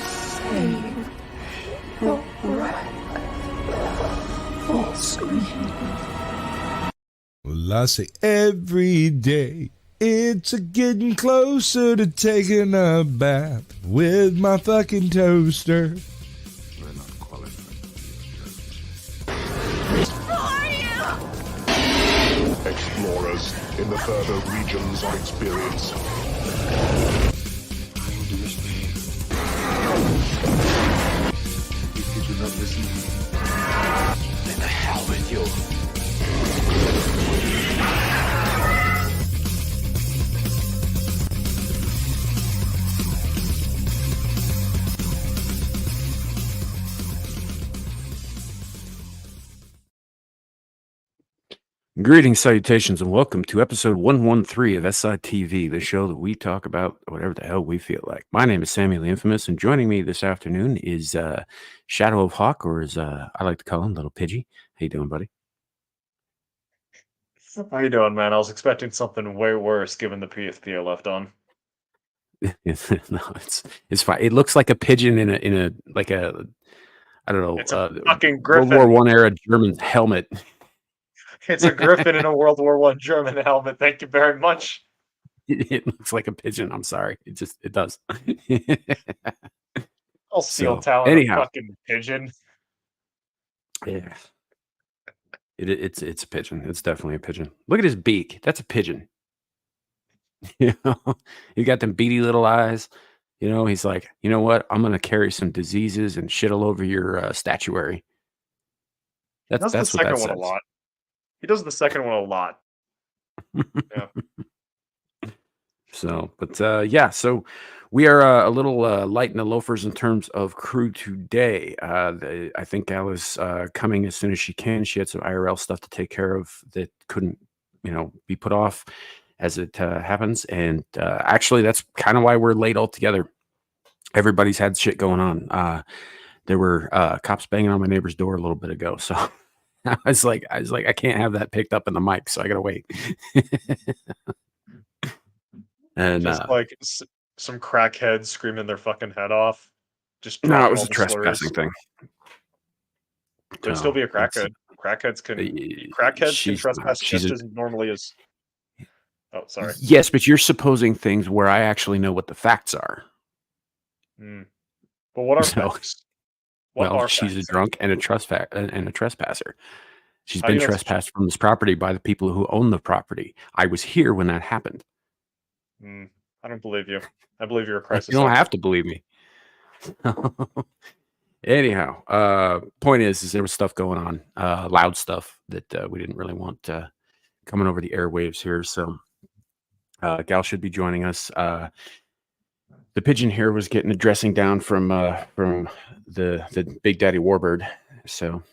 Save your breath for scream. Well, I say every day it's a getting closer to taking a bath with my fucking toaster. We're not qualified. Explorers in the further regions of experience. If you do not listen, Then the hell with you. Greetings, salutations, and welcome to episode 113 of SITV, the show that we talk about whatever the hell we feel like. My name is Samuel the Infamous, and joining me this afternoon is Shadow of Hawk, or as I like to call him, Little Pidgey. How you doing, buddy? How you doing, man? I was expecting something way worse given the PSP I left on. No, it's fine. It looks like a pigeon in a like a I don't know, It's a fucking griffin. World War I era German helmet. It's a griffin in a World War I German helmet. Thank you very much. It looks like a pigeon. I'm sorry. It does. I'll steal So, talent anyhow. a fucking pigeon. Yeah. It's a pigeon. It's definitely a pigeon. Look at his beak. That's a pigeon. You know, he got them beady little eyes. You know, he's like, you know what? I'm gonna carry some diseases and shit all over your statuary. He does That's the what that second one says. a lot. He does the second one a lot. Yeah. So, but yeah, so we are a little light in the loafers in terms of crew today. I think Al is coming as soon as she can. She had some IRL stuff to take care of that couldn't, be put off as it happens. And actually, that's kind of why we're late altogether. Everybody's had shit going on. There were cops banging on my neighbor's door a little bit ago, so I was like, I can't have that picked up in the mic, so I gotta wait. And Just like some crackheads screaming their fucking head off. Just no, it dropping was all a the trespassing slurs. thing. Could So, still be a it's- crackhead. Crackheads can she's trespass she's just a- as normally as. Oh, sorry. Yes, but you're supposing things where I actually know what the facts are. But what are So, facts? What Well, are she's a facts? drunk and a trespasser. She's How do been you know it's- trespassed from this property by the people who own the property. I was here when that happened. I don't believe you. I believe you're a You crisis. don't have to believe me. Anyhow, point is there was stuff going on, loud stuff that we didn't really want coming over the airwaves here. So, Gal should be joining us. The pigeon here was getting a dressing down from the Big Daddy Warbird. So,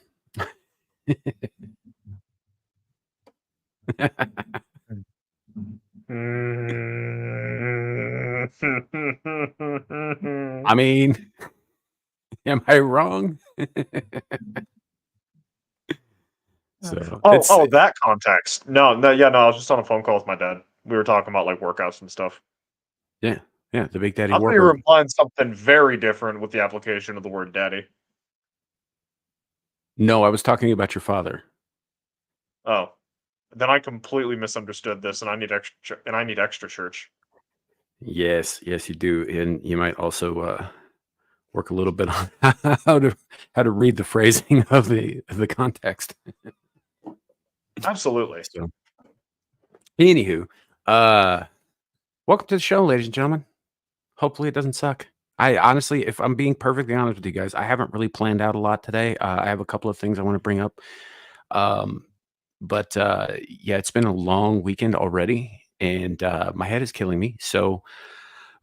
I mean, am I wrong? So, That context. No, I was just on a phone call with my dad. We were talking about like workouts and stuff. yeah, the Big Daddy I thought you were Warbird. implying something very different with the application of the word daddy. No, I was talking about your father. Oh, then I completely misunderstood this, and I need extra church. Yes, you do, and you might also work a little bit on how to read the phrasing of the context. Absolutely. So, anywho, welcome to the show, ladies and gentlemen. Hopefully, it doesn't suck. I honestly, if I'm being perfectly honest with you guys, I haven't really planned out a lot today. I have a couple of things I want to bring up. But yeah, it's been a long weekend already, and my head is killing me. So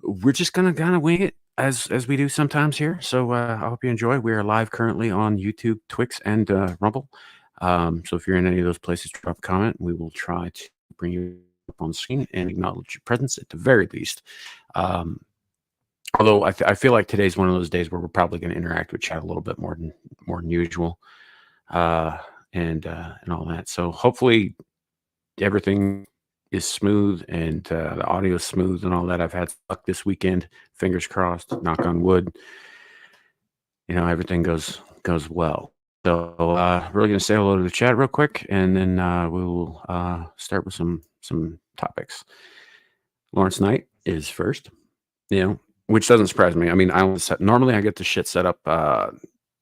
we're just gonna kind of wing it as we do sometimes here. So I hope you enjoy. We are live currently on YouTube, Twix, and Rumble. So if you're in any of those places, drop a comment. We will try to bring you up on the screen and acknowledge your presence at the very least. Although I feel like today's one of those days where we're probably going to interact with chat a little bit more than usual, and all that. So hopefully everything is smooth and the audio is smooth and all that. I've had luck this weekend. Fingers crossed. Knock on wood. Everything goes well. So we're going to say hello to the chat real quick, and then we'll start with some topics. Lawrence Knight is first, which doesn't surprise me. I mean, normally I get the shit set up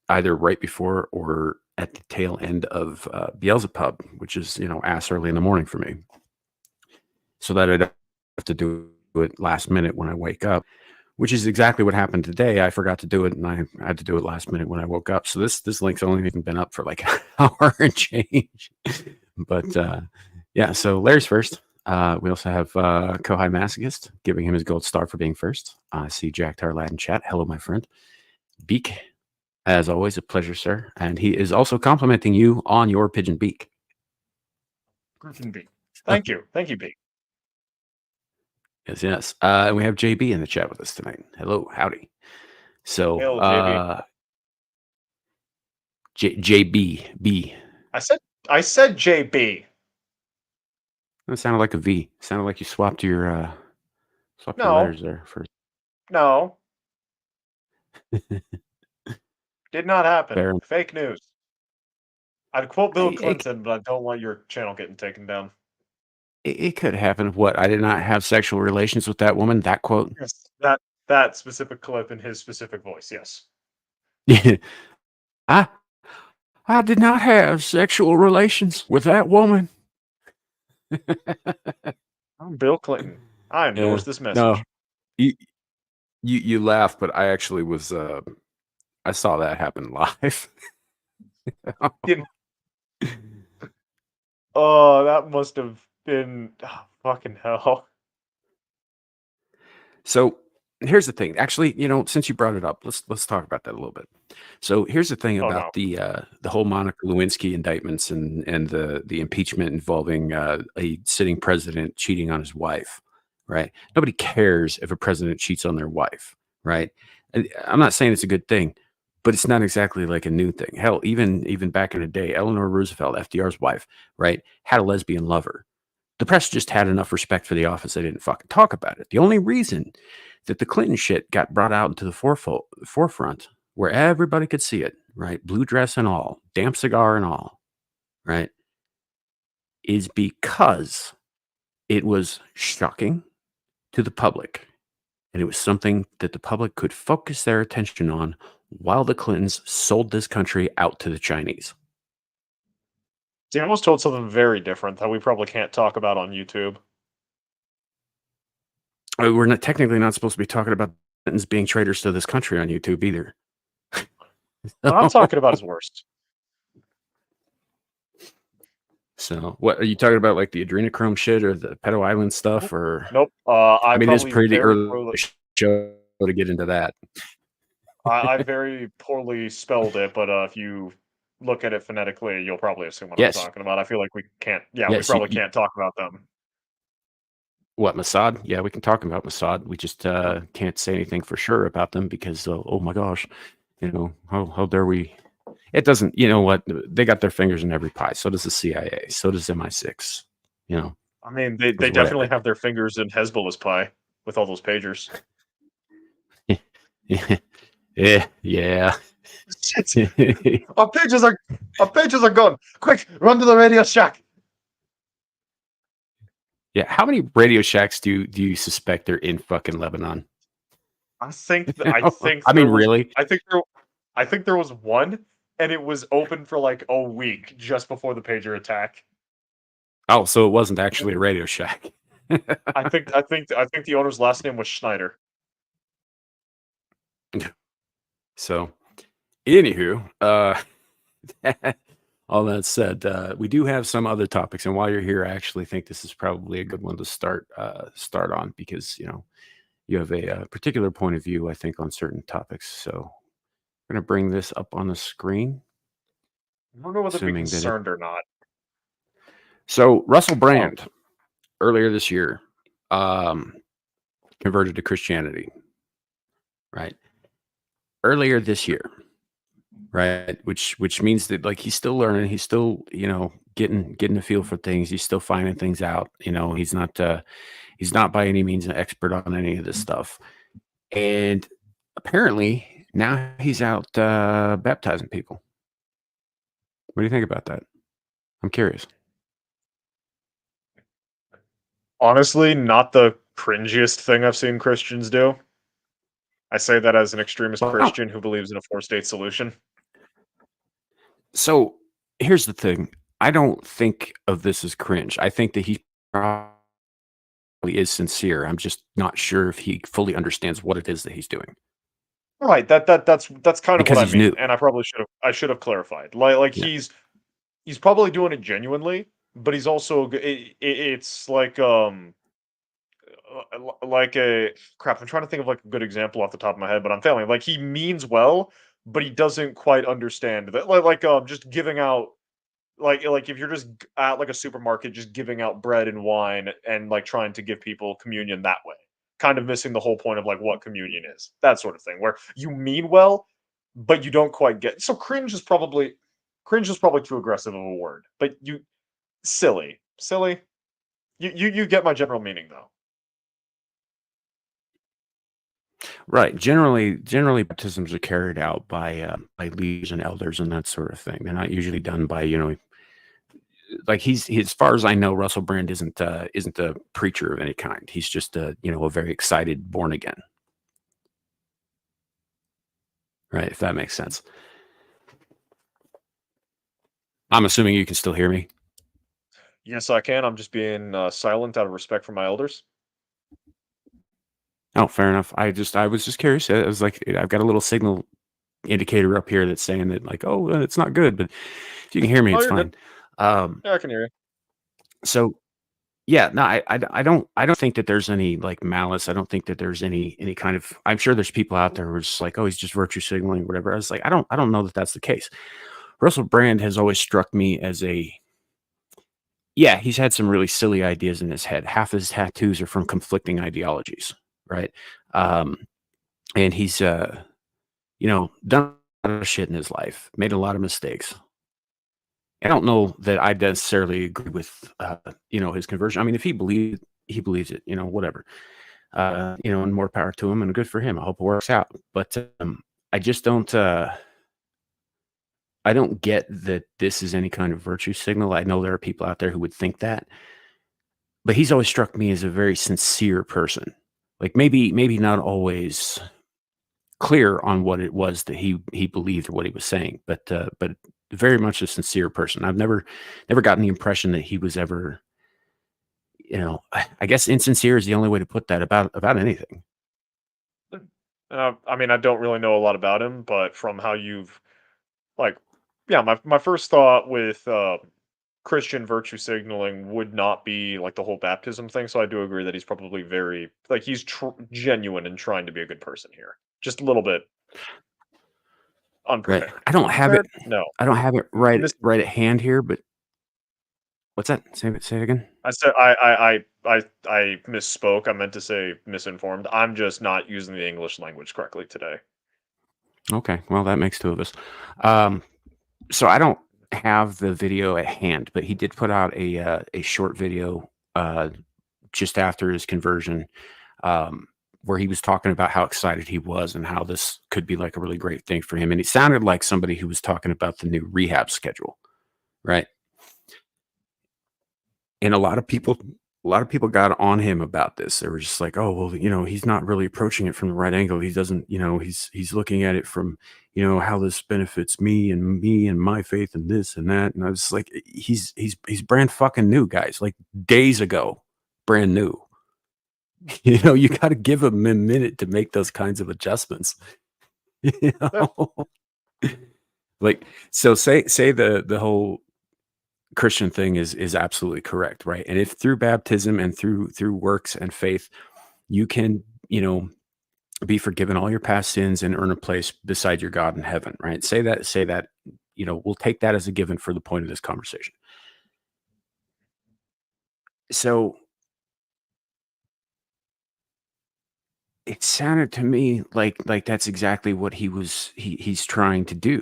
either right before or at the tail end of Beelzebub, which is ass early in the morning for me, so that I don't have to do it last minute when I wake up. Which is exactly what happened today. I forgot to do it, and I had to do it last minute when I woke up. So this link's only even been up for like an hour and change. But yeah, so Larry's first. We also have Kohai Masochist giving him his gold star for being first. I see Jack Tarlad in chat. Hello, my friend. Beak, as always, a pleasure, sir. And he is also complimenting you on your pigeon beak. Griffin Beak. Thank you, Beak. Yes. And we have JB in the chat with us tonight. Hello, howdy. So, Hail, JB. JB. I said JB. That sounded like a V. Sounded like you swapped your No. letters there first. No. Did not happen. Fair. Fake news. I'd quote Bill Clinton, but I don't want your channel getting taken down. It could happen. What? I did not have sexual relations with that woman. That quote. Yes, that specific clip in his specific voice. Yes. Yeah. I did not have sexual relations with that woman. I'm Bill Clinton. I endorse this message. No, you laugh, but I actually was. I saw that happen live. Oh, that must have been fucking hell. So here's the thing. Actually, since you brought it up, let's talk about that a little bit. So here's the thing about the whole Monica Lewinsky indictments and the impeachment involving a sitting president cheating on his wife, right? Nobody cares if a president cheats on their wife, right? I'm not saying it's a good thing, but it's not exactly like a new thing. Hell, even back in the day, Eleanor Roosevelt, FDR's wife, right, had a lesbian lover. The press just had enough respect for the office. They didn't fucking talk about it. The only reason that the Clinton shit got brought out into the forefront where everybody could see it, right, blue dress and all, damp cigar and all, right, is because it was shocking to the public. And it was something that the public could focus their attention on while the Clintons sold this country out to the Chinese. See, I almost told something very different that we probably can't talk about on YouTube. We're technically not supposed to be talking about Clintons being traitors to this country on YouTube either. What I'm talking about is worst. So, what are you talking about? Like the adrenochrome shit or the Pedo Island stuff? Or nope. I mean, it's pretty early show to get into that. I very poorly spelled it, but if you look at it phonetically, you'll probably assume what I'm talking about. I feel like we can't. Yeah, we probably can't talk about them. What, Mossad? Yeah, we can talk about Mossad. We just can't say anything for sure about them because, oh my gosh, how dare we? It doesn't, you know what? They got their fingers in every pie. So does the CIA. So does MI6. I mean, they definitely have their fingers in Hezbollah's pie with all those pagers. Yeah. Our pages are gone. Quick, run to the Radio Shack. Yeah, how many Radio Shacks do you suspect are in fucking Lebanon? I think. Really? I think there was one, and it was open for like a week just before the pager attack. Oh, so it wasn't actually a Radio Shack. I think the owner's last name was Schneider. So, anywho, all that said, we do have some other topics, and while you're here, I actually think this is probably a good one to start on because you have a particular point of view, I think, on certain topics. So, I'm going to bring this up on the screen. I don't know whether to be concerned or not. So, Russell Brand, earlier this year, converted to Christianity, right? Earlier this year, right? Which means that like he's still learning, he's still getting a feel for things. He's still finding things out. He's not by any means an expert on any of this stuff. And apparently now he's out baptizing people. What do you think about that? I'm curious. Honestly, not the cringiest thing I've seen Christians do. I say that as an extremist Well, Christian who believes in a four-state solution. so here's the thing. I don't think of this as cringe. I think that he probably is sincere. I'm just not sure if he fully understands what it is that he's doing Right, that's kind of what because I he's mean, new. and I should have clarified. Like Yeah. he's probably doing it genuinely, but he's also it's like a crap. I'm trying to think of like a good example off the top of my head, but I'm failing. Like he means well, but he doesn't quite understand that. Just giving out like if you're just at like a supermarket, just giving out bread and wine and like trying to give people communion that way, kind of missing the whole point of like what communion is. That sort of thing, where you mean well, but you don't quite get. So cringe is probably too aggressive of a word, but silly. You get my general meaning though. Right. Generally, baptisms are carried out by leaders and elders and that sort of thing. They're not usually done by like as far as I know, Russell Brand isn't a preacher of any kind. He's just a very excited born again. Right, if that makes sense. I'm assuming you can still hear me. Yes, I can. I'm just being silent out of respect for my elders. Oh, fair enough. I was just curious. I was like, I've got a little signal indicator up here that's saying that like, oh, it's not good, but if you can hear me, Oh, it's you're fine. good. Yeah, I can hear you. So yeah, no, I don't think that there's any like malice. I don't think that there's any kind of. I'm sure there's people out there who are just like, oh, he's just virtue signaling, whatever. I was like, I don't know that that's the case. Russell Brand has always struck me as yeah, he's had some really silly ideas in his head. Half his tattoos are from conflicting ideologies, right? Um, and he's done a lot of shit in his life, made a lot of mistakes. I don't know that I necessarily agree with his conversion. I mean, if he believes it, whatever. And more power to him and good for him. I hope it works out. But I just don't I don't get that this is any kind of virtue signal. I know there are people out there who would think that, but he's always struck me as a very sincere person. Like maybe not always clear on what it was that he believed or what he was saying, but very much a sincere person. I've never gotten the impression that he was ever, I guess insincere is the only way to put that about anything. I mean, I don't really know a lot about him, but from how you've like, yeah, my first thought with Christian virtue signaling would not be like the whole baptism thing. So I do agree that he's probably very like he's genuine and trying to be a good person here. Just a little bit Right. unprepared. I don't have it. Prepared? No. I don't have it right Mis- right at hand here, but what's that? Say it again. I said I misspoke. I meant to say misinformed. I'm just not using the English language correctly today. Okay, well that makes two of us. Um, so I don't have the video at hand, but he did put out a short video just after his conversion, where he was talking about how excited he was and how this could be like a really great thing for him. And it sounded like somebody who was talking about the new rehab schedule, right? And a lot of people got on him about this. They were just like, "Oh, well, he's not really approaching it from the right angle. He doesn't, he's looking at it from, how this benefits me and my faith and this and that." And I was like, he's brand fucking new, guys. Like days ago, brand new. You got to give him a minute to make those kinds of adjustments. You Yeah. know? Like, so say the whole Christian thing is absolutely correct, right? And if through baptism and through works and faith, you can, be forgiven all your past sins and earn a place beside your God in heaven, right? Say that, we'll take that as a given for the point of this conversation. So it sounded to me like that's exactly what he's trying to do,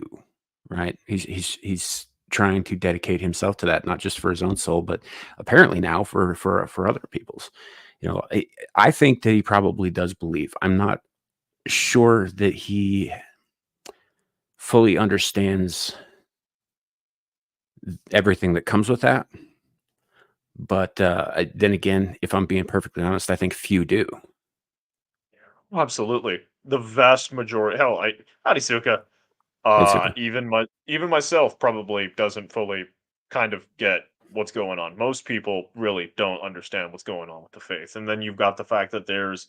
right? He's trying to dedicate himself to that, not just for his own soul, but apparently now for other people's. I think that he probably does believe. I'm not sure that he fully understands everything that comes with that. But then again, if I'm being perfectly honest, I think few do. Absolutely. The vast majority. Hell, howdy Suka. It's okay. Even myself probably doesn't fully kind of get what's going on. Most people really don't understand what's going on with the faith. And then you've got the fact that there's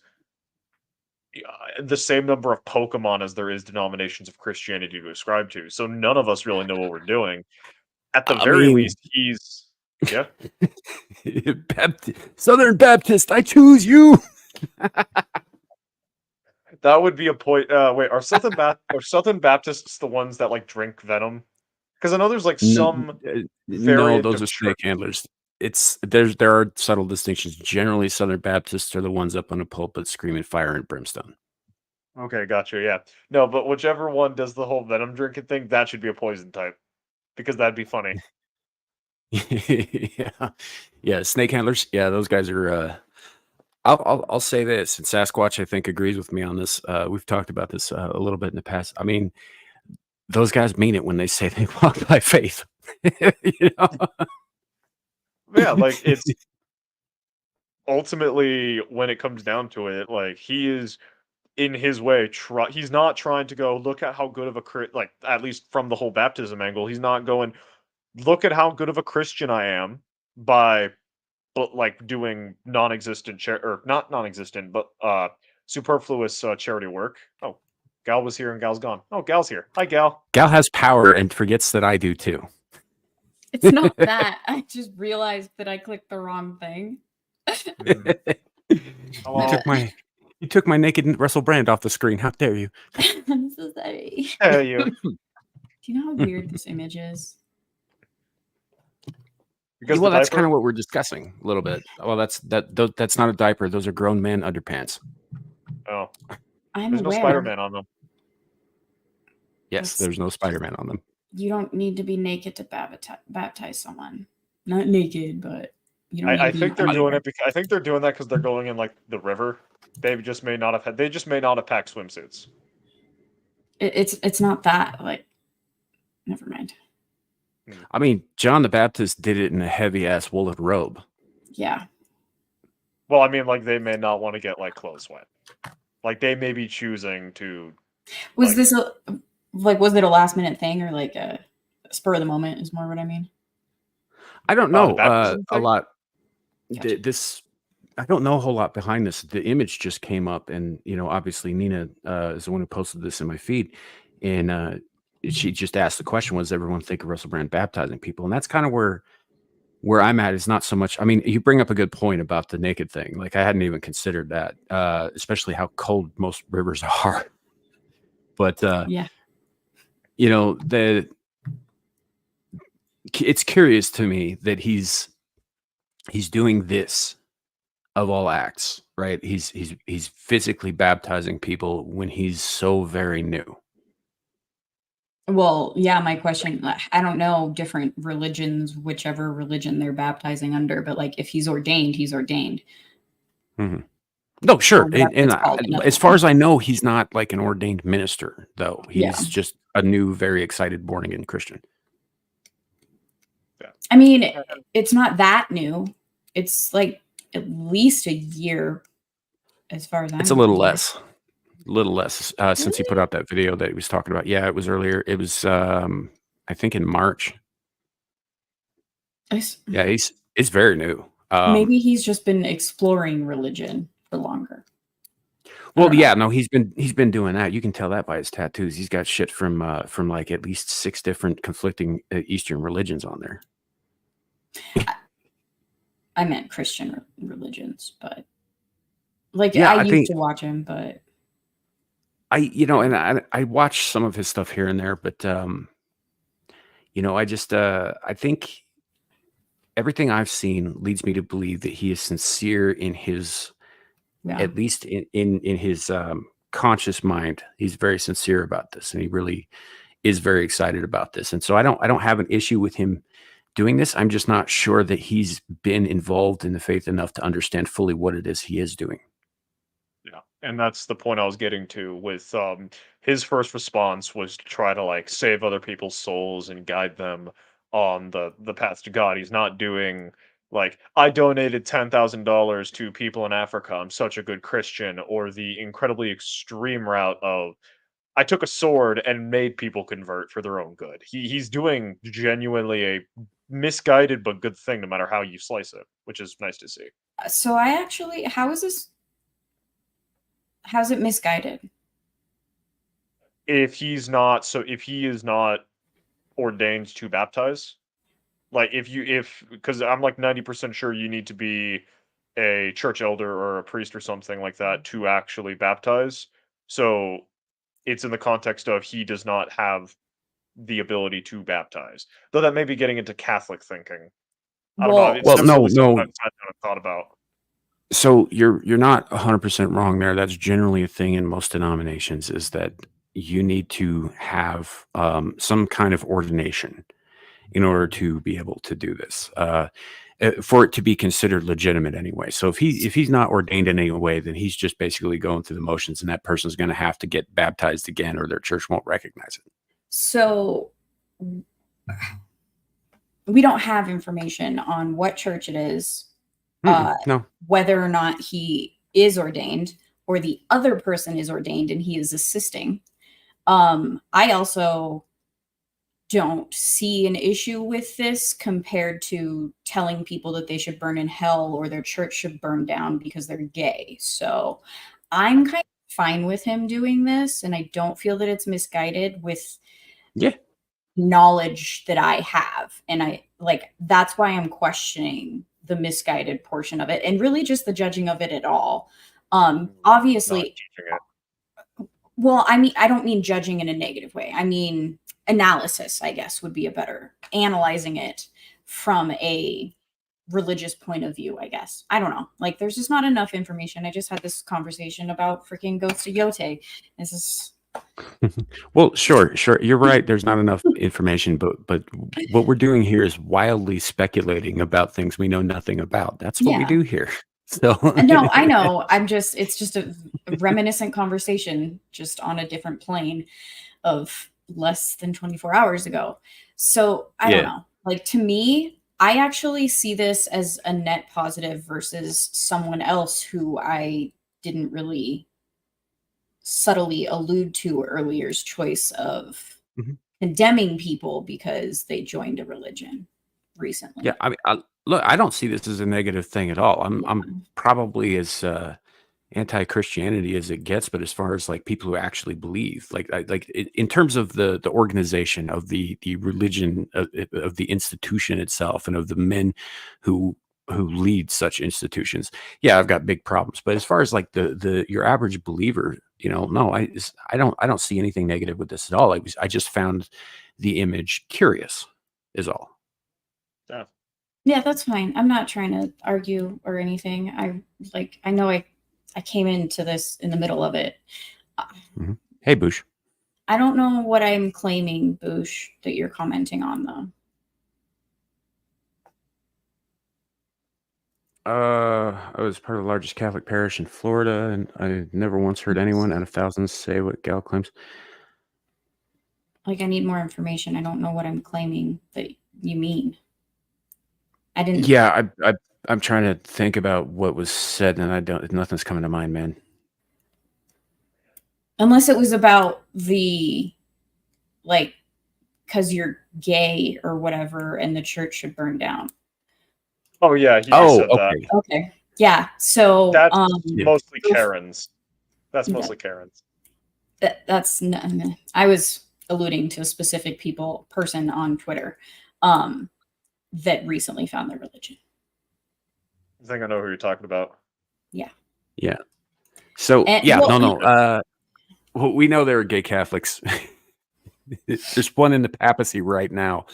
the same number of Pokemon as there is denominations of Christianity to ascribe to. So none of us really know what we're doing. At the I very mean, least, he's yeah. Southern Baptist, I choose you. That would be a point. Wait, are Southern Baptists the ones that like drink venom? Because I know there's like No, some no, variant those of are church. snake handlers. There are subtle distinctions. Generally, Southern Baptists are the ones up on the pulpit screaming fire and brimstone. Okay, gotcha. Yeah, no, but whichever one does the whole venom drinking thing, that should be a poison type, because that'd be funny. Yeah, yeah, snake handlers. Yeah, those guys are. I'll say this, and Sasquatch I think agrees with me on this. We've talked about this a little bit in the past. I mean, those guys mean it when they say they walk by faith. You know? Yeah, like it's ultimately when it comes down to it, like he is in his way. He's not trying to go look at how good of a like at least from the whole baptism angle. He's not going look at how good of a Christian I am by but like doing non-existent or not non-existent but superfluous charity work. Oh, Gal was here and Gal's gone. Oh, Gal's here. Hi, Gal. Gal has power and forgets that I do too. It's not that. I just realized that I clicked the wrong thing. Hello. You took my naked Russell Brand off the screen. How dare you? I'm so sorry. Hey, you. Do you know how weird this image is? Because Well, the that's diaper- kind of what we're discussing a little bit. Well, that's not a diaper. Those are grown man underpants. Oh, I'm there's no aware. Spider-Man on them. Yes, there's no Spider-Man on them. You don't need to be naked to baptize someone. Not naked, but you don't. I think they're doing it. I think they're doing that because they're going in like the river. They just may not have had. They just may not have packed swimsuits. It's not that. Like, never mind. I mean, John the Baptist did it in a heavy ass woolen robe. Yeah. Well, I mean, like they may not want to get like clothes wet. Like they may be choosing to. Was like, this was it a last minute thing or like a spur of the moment? Is more what I mean. I don't the know baptism a thing? lot. Gotcha. This I don't know a whole lot behind this. The image just came up, and obviously Nina is the one who posted this in my feed, and she just asked the question: "Was everyone think of Russell Brand baptizing people?" And that's kind of where I'm at. Is not so much. I mean, you bring up a good point about the naked thing. Like I hadn't even considered that, especially how cold most rivers are. But Yeah. It's curious to me that he's doing this of all acts, right? He's physically baptizing people when he's so very new. Well, yeah, my question, I don't know different religions, whichever religion they're baptizing under, but like if he's ordained, he's ordained. Mm-hmm. No, sure. It's called As far as I know, he's not like an ordained minister, though. He's Yeah. just a new, very excited, born again Christian. I mean, it's not that new. It's like at least a year as far as I'm It's a little aware. less since he put out that video that he was talking about. Yeah, it was earlier. It was, I think, in March. Yeah, it's very new. Maybe he's just been exploring religion for longer. Well, yeah, no, he's been doing that. You can tell that by his tattoos. He's got shit from like at least 6 different conflicting Eastern religions on there. I meant Christian religions, but like Yeah, I I used think- to watch him, but I watch some of his stuff here and there, but I just I think everything I've seen leads me to believe that he is sincere in his, yeah. at least in his conscious mind. He's very sincere about this, and he really is very excited about this, and so I don't have an issue with him doing this. I'm just not sure that he's been involved in the faith enough to understand fully what it is he is doing. Yeah, and that's the point I was getting to with his first response was to try to like save other people's souls and guide them on the path to God. He's not doing like I donated $10,000 to people in Africa. I'm such a good Christian, or the incredibly extreme route of I took a sword and made people convert for their own good. He's doing genuinely a misguided but good thing no matter how you slice it, which is nice to see. So I actually, how's it misguided? If he is not ordained to baptize, like if because I'm like 90% sure you need to be a church elder or a priest or something like that to actually baptize. So it's in the context of he does not have the ability to baptize. Though that may be getting into Catholic thinking. I don't know. Well, It's Well, never no, really something no. I've sat down and thought about. So you're not 100% wrong there. That's generally a thing in most denominations, is that you need to have some kind of ordination in order to be able to do this, for it to be considered legitimate anyway. So if he's not ordained in any way, then he's just basically going through the motions, and that person's going to have to get baptized again, or their church won't recognize it. so we don't have information on what church it is, No. whether or not he is ordained or the other person is ordained and he is assisting. I also don't see an issue with this compared to telling people that they should burn in hell or their church should burn down because they're gay. So I'm kind of fine with him doing this, and I don't feel that it's misguided with Yeah. knowledge that I have. And I like that's why I'm questioning the misguided portion of it and really just the judging of it at all. Not Obviously, teaching it. well, I mean, I don't mean judging in a negative way. I mean, analysis, I guess, would be a better analyzing it from a religious point of view, I guess. I don't know. Like, there's just not enough information. I just had this conversation about freaking Ghost of Yote. This is Well, sure. You're right. There's not enough information, but what we're doing here is wildly speculating about things we know nothing about. That's what we yeah. do here. So No, I know. It's just a reminiscent conversation just on a different plane of less than 24 hours ago. So I don't Yeah. know. Like, to me, I actually see this as a net positive versus someone else who I didn't really subtly allude to earlier's choice of Mhm. condemning people because they joined a religion recently. Yeah, I mean, look, I don't see this as a negative thing at all. I'm probably as anti-Christianity as it gets, but as far as like people who actually believe, in terms of the organization of the religion of the institution itself, and of the men who lead such institutions, yeah, I've got big problems. But as far as like the your average believer, no, I don't see anything negative with this at all. I just found the image curious, is all. Yeah. Yeah, that's fine. I'm not trying to argue or anything. I know I came into this in the middle of it. Hey, Bush. I don't know what I'm claiming, Boosh, that you're commenting on, though. I was part of the largest Catholic parish in Florida, and I never once heard anyone out of thousands say what Gal claims. Like, I need more information. I don't know what I'm claiming that you mean. I didn't. Yeah, I'm trying to think about what was said, and nothing's coming to mind, man. Unless it was about the, like, because you're gay or whatever, and the church should burn down. Oh yeah, he Oh, said that. okay. Okay. Yeah. So That's Yeah. mostly Karens. That's Yeah. mostly Karens. that's I was alluding to a specific person on Twitter that recently found their religion. I think I know who you're talking about. Yeah. Yeah. So And- yeah, well, no. Well, we know there are gay Catholics. There's one in the papacy right now.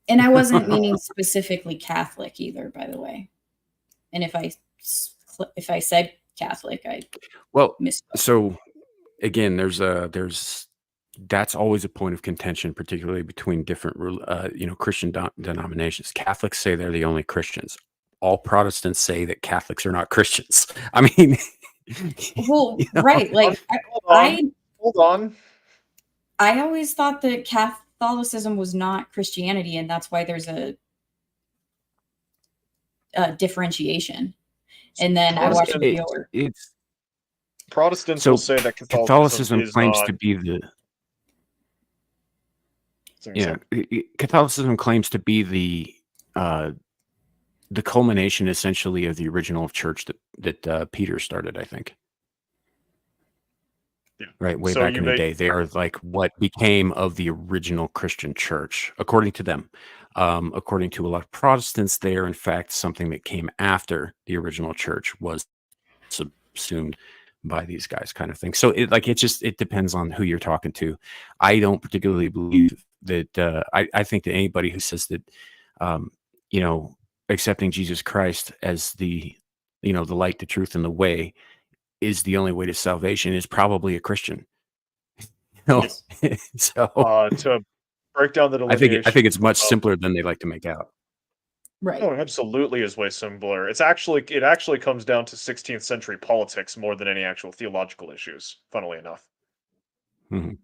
And I wasn't meaning specifically Catholic either, by the way. And if I said Catholic, I Well, misspoke. so again, there's that's always a point of contention, particularly between different, Christian denominations. Catholics say they're the only Christians. All Protestants say that Catholics are not Christians. I mean, Well, you know, right. Like Hold on. I Hold on. I always thought that Catholicism was not Christianity, and that's why there's a differentiation. And then I watched a video. it's Protestants so will say that Catholicism Catholicism is claims not. to be the Yeah. Catholicism claims to be the culmination, essentially, of the original church that Peter started, I think. Yeah. Right, way So back you in the make day. They are like what became of the original Christian church, according to them. According to a lot of Protestants, they are in fact something that came after the original church was subsumed by these guys, kind of thing. So it depends on who you're talking to. I don't particularly believe that. I think that anybody who says that, you know, accepting Jesus Christ as the light, the truth, and the way is the only way to salvation is probably a Christian. Yes. So to break down the I think delineation. it's much simpler than they like to make out. Right. Oh, absolutely is way simpler. It actually comes down to 16th century politics more than any actual theological issues, funnily enough. Mhm.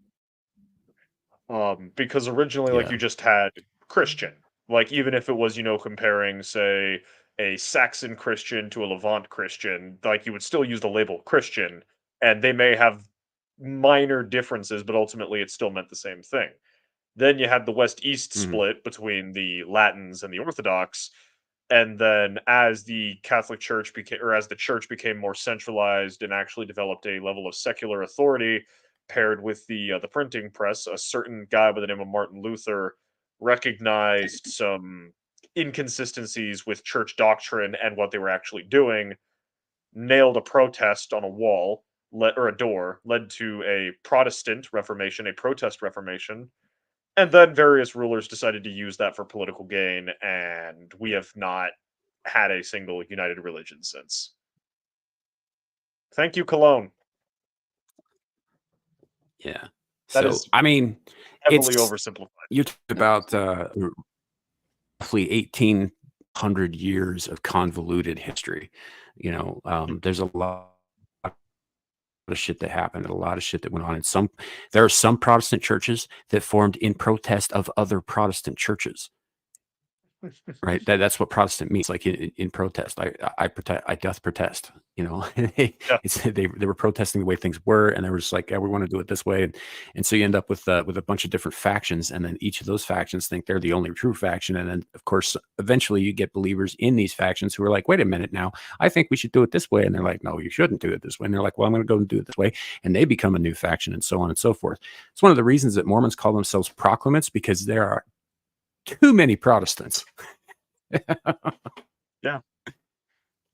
Because originally, like, Yeah. you just had Christian. Like, even if it was, comparing, say, a Saxon Christian to a Levant Christian, like, you would still use the label Christian, and they may have minor differences, but ultimately it still meant the same thing. Then you had the West-East Mhm. split between the Latins and the Orthodox, and then as the Catholic Church became, or as the Church became more centralized and actually developed a level of secular authority, paired with the printing press, a certain guy by the name of Martin Luther recognized some inconsistencies with church doctrine and what they were actually doing, nailed a protest on a wall, or a door, led to a Protestant Reformation, a protest Reformation, and then various rulers decided to use that for political gain, and we have not had a single united religion since. Thank you, Cologne. Yeah. That So is I mean, heavily it's oversimplified. you talk about roughly 1,800 years of convoluted history. There's a lot of shit that happened, a lot of shit that went on. And there are some Protestant churches that formed in protest of other Protestant churches. Right. That's what Protestant means. Like in protest, I protest, I doth protest, Yeah. they were protesting the way things were. And they were just like, yeah, we want to do it this way. And so you end up with a bunch of different factions. And then each of those factions think they're the only true faction. And then of course, eventually you get believers in these factions who are like, wait a minute now, I think we should do it this way. And they're like, no, you shouldn't do it this way. And they're like, well, I'm going to go and do it this way. And they become a new faction and so on and so forth. It's one of the reasons that Mormons call themselves proclamants, because there are too many Protestants. Yeah.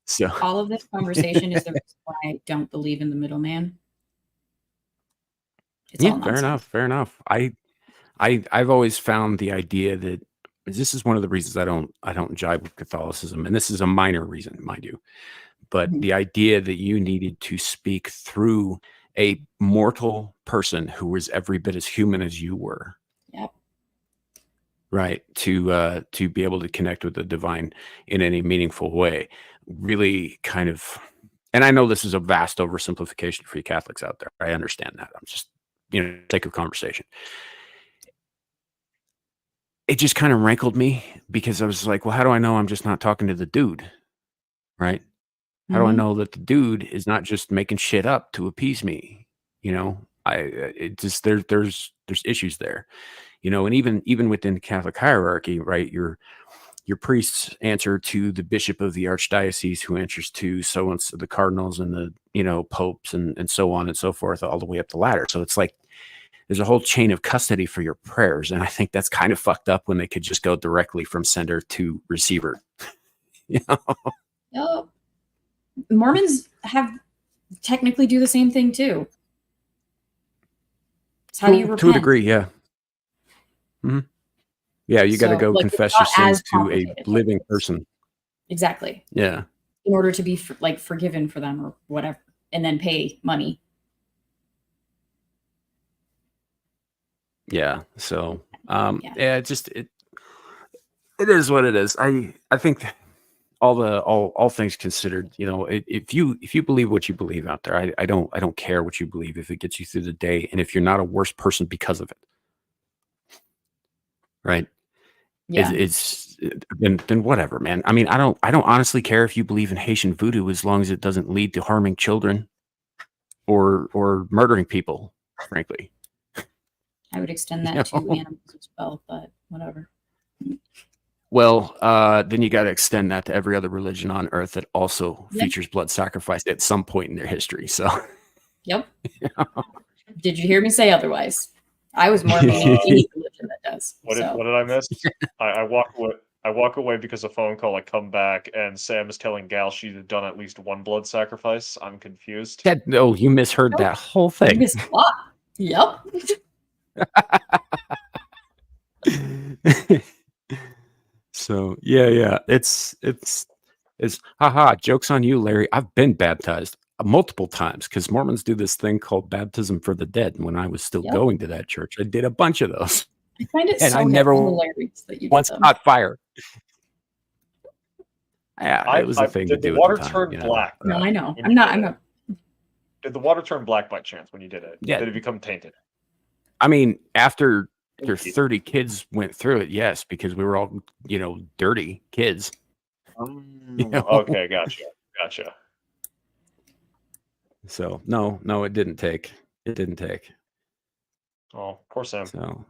So All of this conversation is the reason why I don't believe in the middleman. It's all nonsense. fair enough. I've always found the idea that this is one of the reasons I don't jive with Catholicism, and this is a minor reason, mind you. But Mhm. the idea that you needed to speak through a mortal person who was every bit as human as you were, Yep. right, to be able to connect with the divine in any meaningful way, really kind of. And I know this is a vast oversimplification for you Catholics out there. I understand that. I'm just, sake of conversation. It just kind of rankled me because I was like, well, how do I know I'm just not talking to the dude? Right? How do I Mhm. know that the dude is not just making shit up to appease me? It just there's issues there, and even within the Catholic hierarchy, right? Your priests answer to the bishop of the archdiocese, who answers to so and so the cardinals and the popes and so on and so forth, all the way up the ladder. So it's like there's a whole chain of custody for your prayers, and I think that's kind of fucked up when they could just go directly from sender to receiver. Oh, Mormons have technically do the same thing too. It's how you To a repent. degree, yeah. Mhm. Yeah, you got to So, go like, it's confess your not as sins to a complicated. living person. Exactly. Yeah. In order to be forgiven for them or whatever, and then pay money. Yeah. So Yeah. yeah, it is what it is. I think all things considered, if you believe what you believe out there, I don't care what you believe if it gets you through the day, and if you're not a worse person because of it, right? Yeah. Then whatever, man. I mean, I don't honestly care if you believe in Haitian voodoo as long as it doesn't lead to harming children or murdering people, frankly. I would extend You that to know? animals as well, but whatever. Well, then you got to extend that to every other religion on earth that also Yeah. features blood sacrifice at some point in their history. So, Yep. Did you hear me say otherwise? I was more meaning any religion that does. What So did I miss? I walk away. I walk away because of phone call. I come back and Sam is telling Gal she's done at least one blood sacrifice. I'm confused. no, you misheard that whole you thing. missed a lot. Yep. So yeah, it's haha, joke's on you, Larry. I've been baptized multiple times because Mormons do this thing called baptism for the dead. And when I was still Yep. going to that church, I did a bunch of those, I find it and I so never hilarious that you did once them. caught fire. Yeah, it was a thing to Did the do at water the time. turn black? No, I know. when I'm you not. did I'm it? not. Did the water turn black by chance when you did it? Yeah. Did it become tainted? I mean, after Thank you. 30 kids went through it, yes, because we were all, dirty kids. Okay, gotcha. So no, it didn't take. It didn't take. Oh, poor Sam. So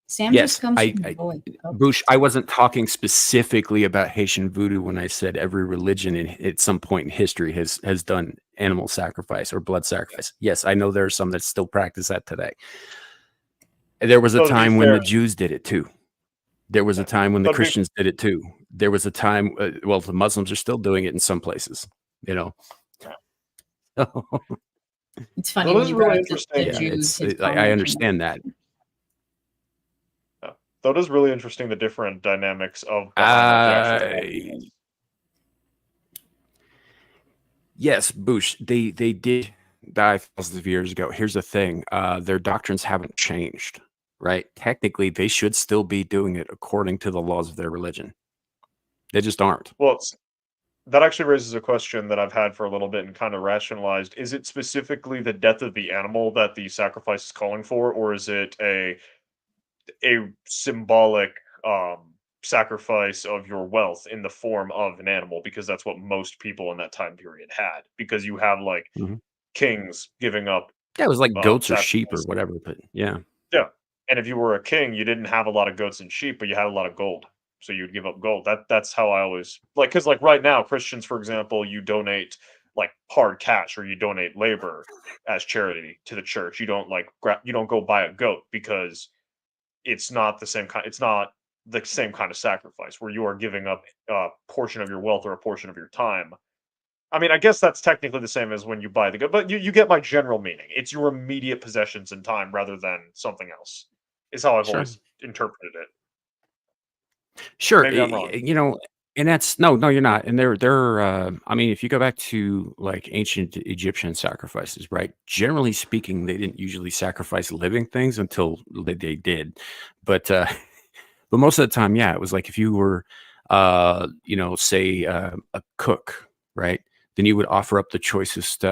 Sam yes, just comes from the void. Oh. Boosh, I wasn't talking specifically about Haitian voodoo when I said every religion at some point in history has done animal sacrifice or blood sacrifice. Yes, I know there are some that still practice that today. There was a So to be time when fair- the Jews did it too. There was a time when the So to be- Christians did it too. There was a time, the Muslims are still doing it in some places, It's funny Well, when this you is brought really up the interesting. Yeah, Jews. his I comment understand that. Though it is really interesting the different dynamics of behind what the actual is. Yes, Boosh, they did die thousands of years ago. Here's the thing, their doctrines haven't changed, right? Technically, they should still be doing it according to the laws of their religion. They just aren't. Well, that actually raises a question that I've had for a little bit and kind of rationalized. Is it specifically the death of the animal that the sacrifice is calling for, or is it a symbolic sacrifice of your wealth in the form of an animal? Because that's what most people in that time period had. Because you have like Mhm. kings giving up Yeah, it was like goats or sheep or sacrifice. whatever, but yeah. Yeah. And if you were a king, you didn't have a lot of goats and sheep, but you had a lot of gold. So you'd give up gold. That's how I always like, because like right now, Christians, for example, you donate like hard cash or you donate labor as charity to the church. You don't like you don't go buy a goat because it's not the same kind. It's not the same kind of sacrifice where you are giving up a portion of your wealth or a portion of your time. I mean, I guess that's technically the same as when you buy the goat, but you get my general meaning. It's your immediate possessions and time rather than something else. Is how I've Sure. always interpreted it. Sure, Maybe I'm wrong. And that's no, you're not. And I mean, if you go back to like ancient Egyptian sacrifices, right? Generally speaking, they didn't usually sacrifice living things until they did. But but most of the time, yeah, it was like if you were, say a cook, right? Then you would offer up the choicest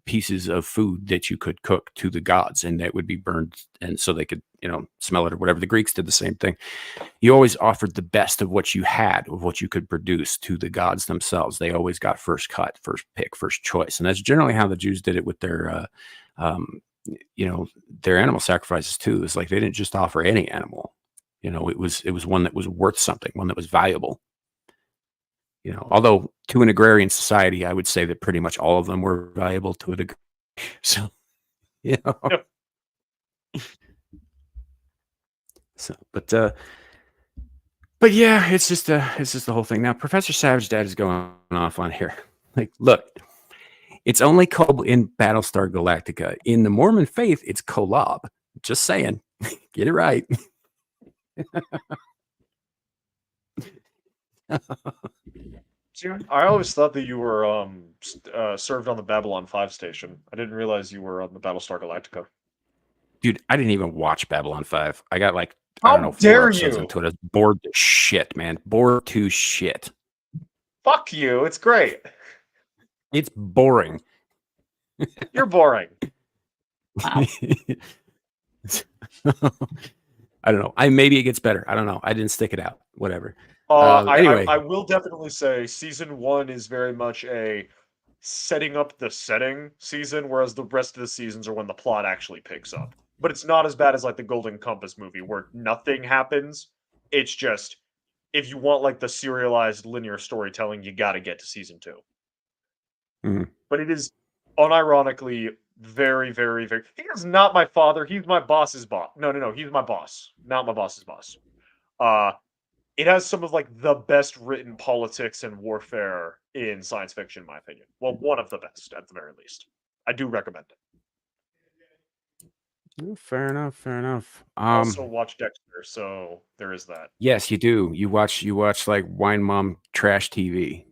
pieces of food that you could cook to the gods, and that would be burned, and so they could, smell it or whatever. The Greeks did the same thing. You always offered the best of what you had, of what you could produce to the gods themselves. They always got first cut, first pick, first choice, and that's generally how the Jews did it with their, their animal sacrifices too. It's like they didn't just offer any animal. It was one that was worth something, one that was valuable. Although to an agrarian society, I would say that pretty much all of them were valuable to a degree. So, Yep. So, but yeah, it's just the whole thing. Now, Professor Savage Dad is going off on here. Like, look, it's only called in Battlestar Galactica. In the Mormon faith, it's Kolob. Just saying, get it right. I always thought that you were served on the Babylon 5 station. I didn't realize you were on the Battlestar Galactica. Dude, I didn't even watch Babylon 5. I got like, I don't know, How 4 dare episodes you? into it. I was bored to shit, man. Bored to shit. Fuck you. It's great. It's boring. You're boring. Wow. I don't know. Maybe it gets better. I don't know. I didn't stick it out. Whatever. Anyway, Anyway. I will definitely say season 1 is very much a setting up the setting season, whereas the rest of the seasons are when the plot actually picks up. But it's not as bad as like the Golden Compass movie where nothing happens. It's just if you want like the serialized linear storytelling, you got to get to season 2. Mhm. But it is unironically very, very, very. He is not my father. He's my boss's boss. No. He's my boss, not my boss's boss. It has some of like the best written politics and warfare in science fiction, in my opinion. Well, one of the best at the very least. I do recommend it. Fair enough. Fair enough. Also watch Dexter, so there is that. Yes, you do. You watch like Wine Mom trash TV.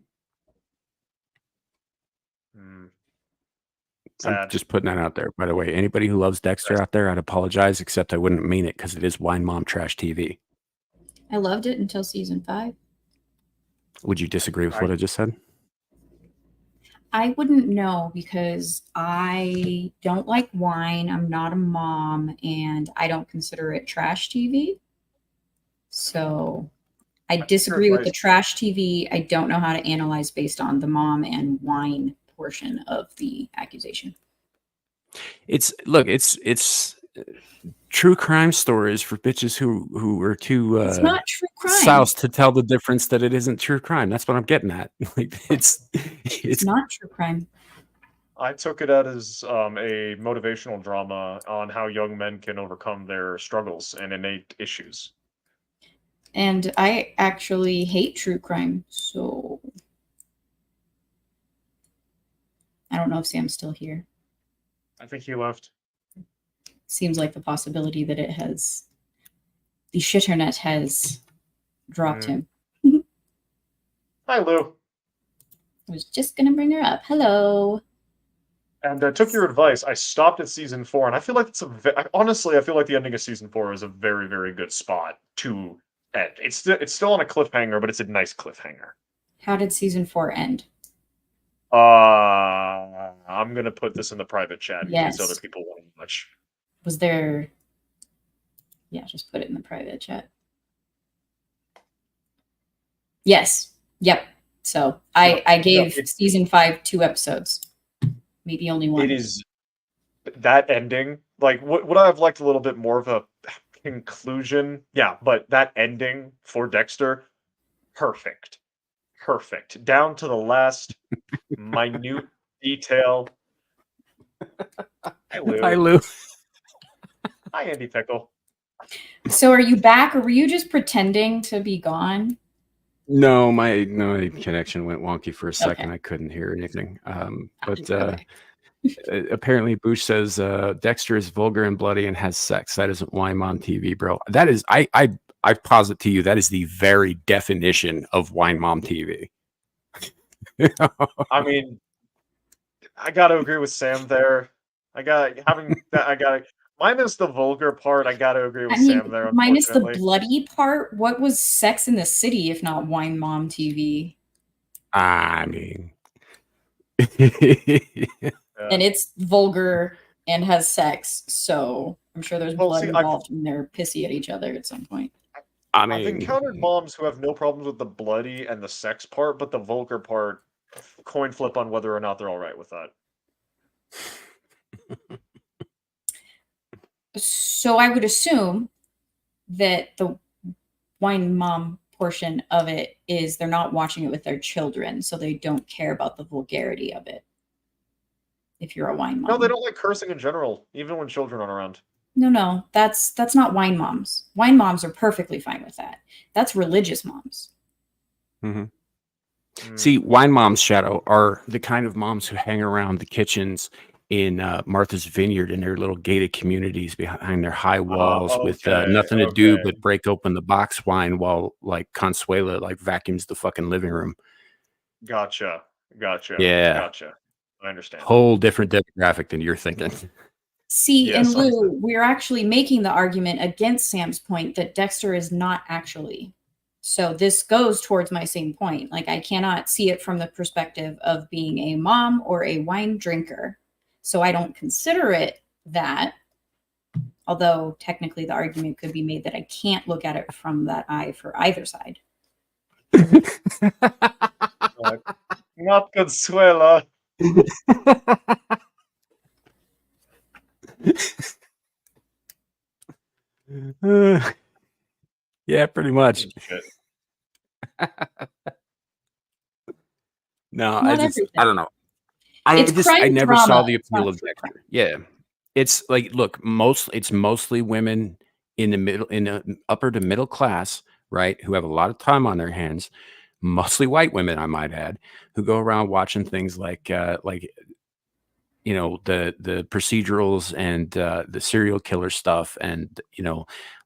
I'm Sad. just putting that out there. By the way, anybody who loves Dexter out there, I'd apologize, except I wouldn't mean it because it is Wine Mom trash TV. I loved it until season 5. Would you disagree with what I just said? I wouldn't know because I don't like wine. I'm not a mom, and I don't consider it trash TV. So I disagree with the trash TV. I don't know how to analyze based on the mom and wine portion of the accusation. It's true crime stories for bitches who are too It's not true crime. soused to tell the difference that it isn't true crime. That's what I'm getting at. Like It's not true crime. I took it as a motivational drama on how young men can overcome their struggles and innate issues. And I actually hate true crime, so I don't know if Sam's still here. I think he left. Seems like the possibility that it has, the shitternet has dropped him. Hi, Lou. I was just going to bring her up. Hello. And I took your advice. I stopped at season 4, and I feel like honestly, I feel like the ending of season 4 is a very, very good spot to end. It's still on a cliffhanger, but it's a nice cliffhanger. How did season 4 end? I'm gonna put this in the private chat in case other people want to watch. Was there? Yeah, just put it in the private chat. Yes. Yep. So I gave season 5 2 episodes. Maybe only one. It is that ending. Like, would I have liked a little bit more of a conclusion? Yeah, but that ending for Dexter, perfect. Down to the last minute detail. Hi, Lou. Hi, Lou. Hi, Andy Pickle. So are you back, or were you just pretending to be gone? No, my connection went wonky for a second. Okay. I couldn't hear anything. Apparently Boosh says Dexter is vulgar and bloody and has sex. That isn't Wine Mom TV, bro. That is I posit to you that is the very definition of Wine Mom TV. I mean, I gotta agree with Sam there. Minus the vulgar part, I gotta agree with Sam there. Minus the bloody part, what was Sex in the City if not Wine Mom TV? I mean, and it's vulgar and has sex, so I'm sure there's blood involved, and they're pissy at each other at some point. I've encountered moms who have no problems with the bloody and the sex part, but the vulgar part, coin flip on whether or not they're all right with that. So I would assume that the Wine Mom portion of it is they're not watching it with their children, so they don't care about the vulgarity of it. If you're a wine mom. No, they don't like cursing in general, even when children aren't around. No, that's not wine moms. Wine moms are perfectly fine with that. That's religious moms. See, wine moms, Shadow, are the kind of moms who hang around the kitchens in Martha's Vineyard in their little gated communities behind their high walls with nothing to do but break open the box wine while like Consuela like vacuums the fucking living room. Gotcha. Yeah. I understand. Whole different demographic than you're thinking. See, Yes, and Lou, we're actually making the argument against Sam's point that Dexter is not actually. So this goes towards my same point. Like, I cannot see it from the perspective of being a mom or a wine drinker. So I don't consider it that. Although technically the argument could be made that I can't look at it from that eye for either side. Not Consuela. Yeah, pretty much. Shit. No, Not I don't know. I It's crime never drama, saw the it's not appeal of true crime. Dexter. Yeah. It's like, look, it's mostly women in the upper to middle class, right, who have a lot of time on their hands, mostly white women, I might add, who go around watching things like the procedurals and the serial killer stuff, and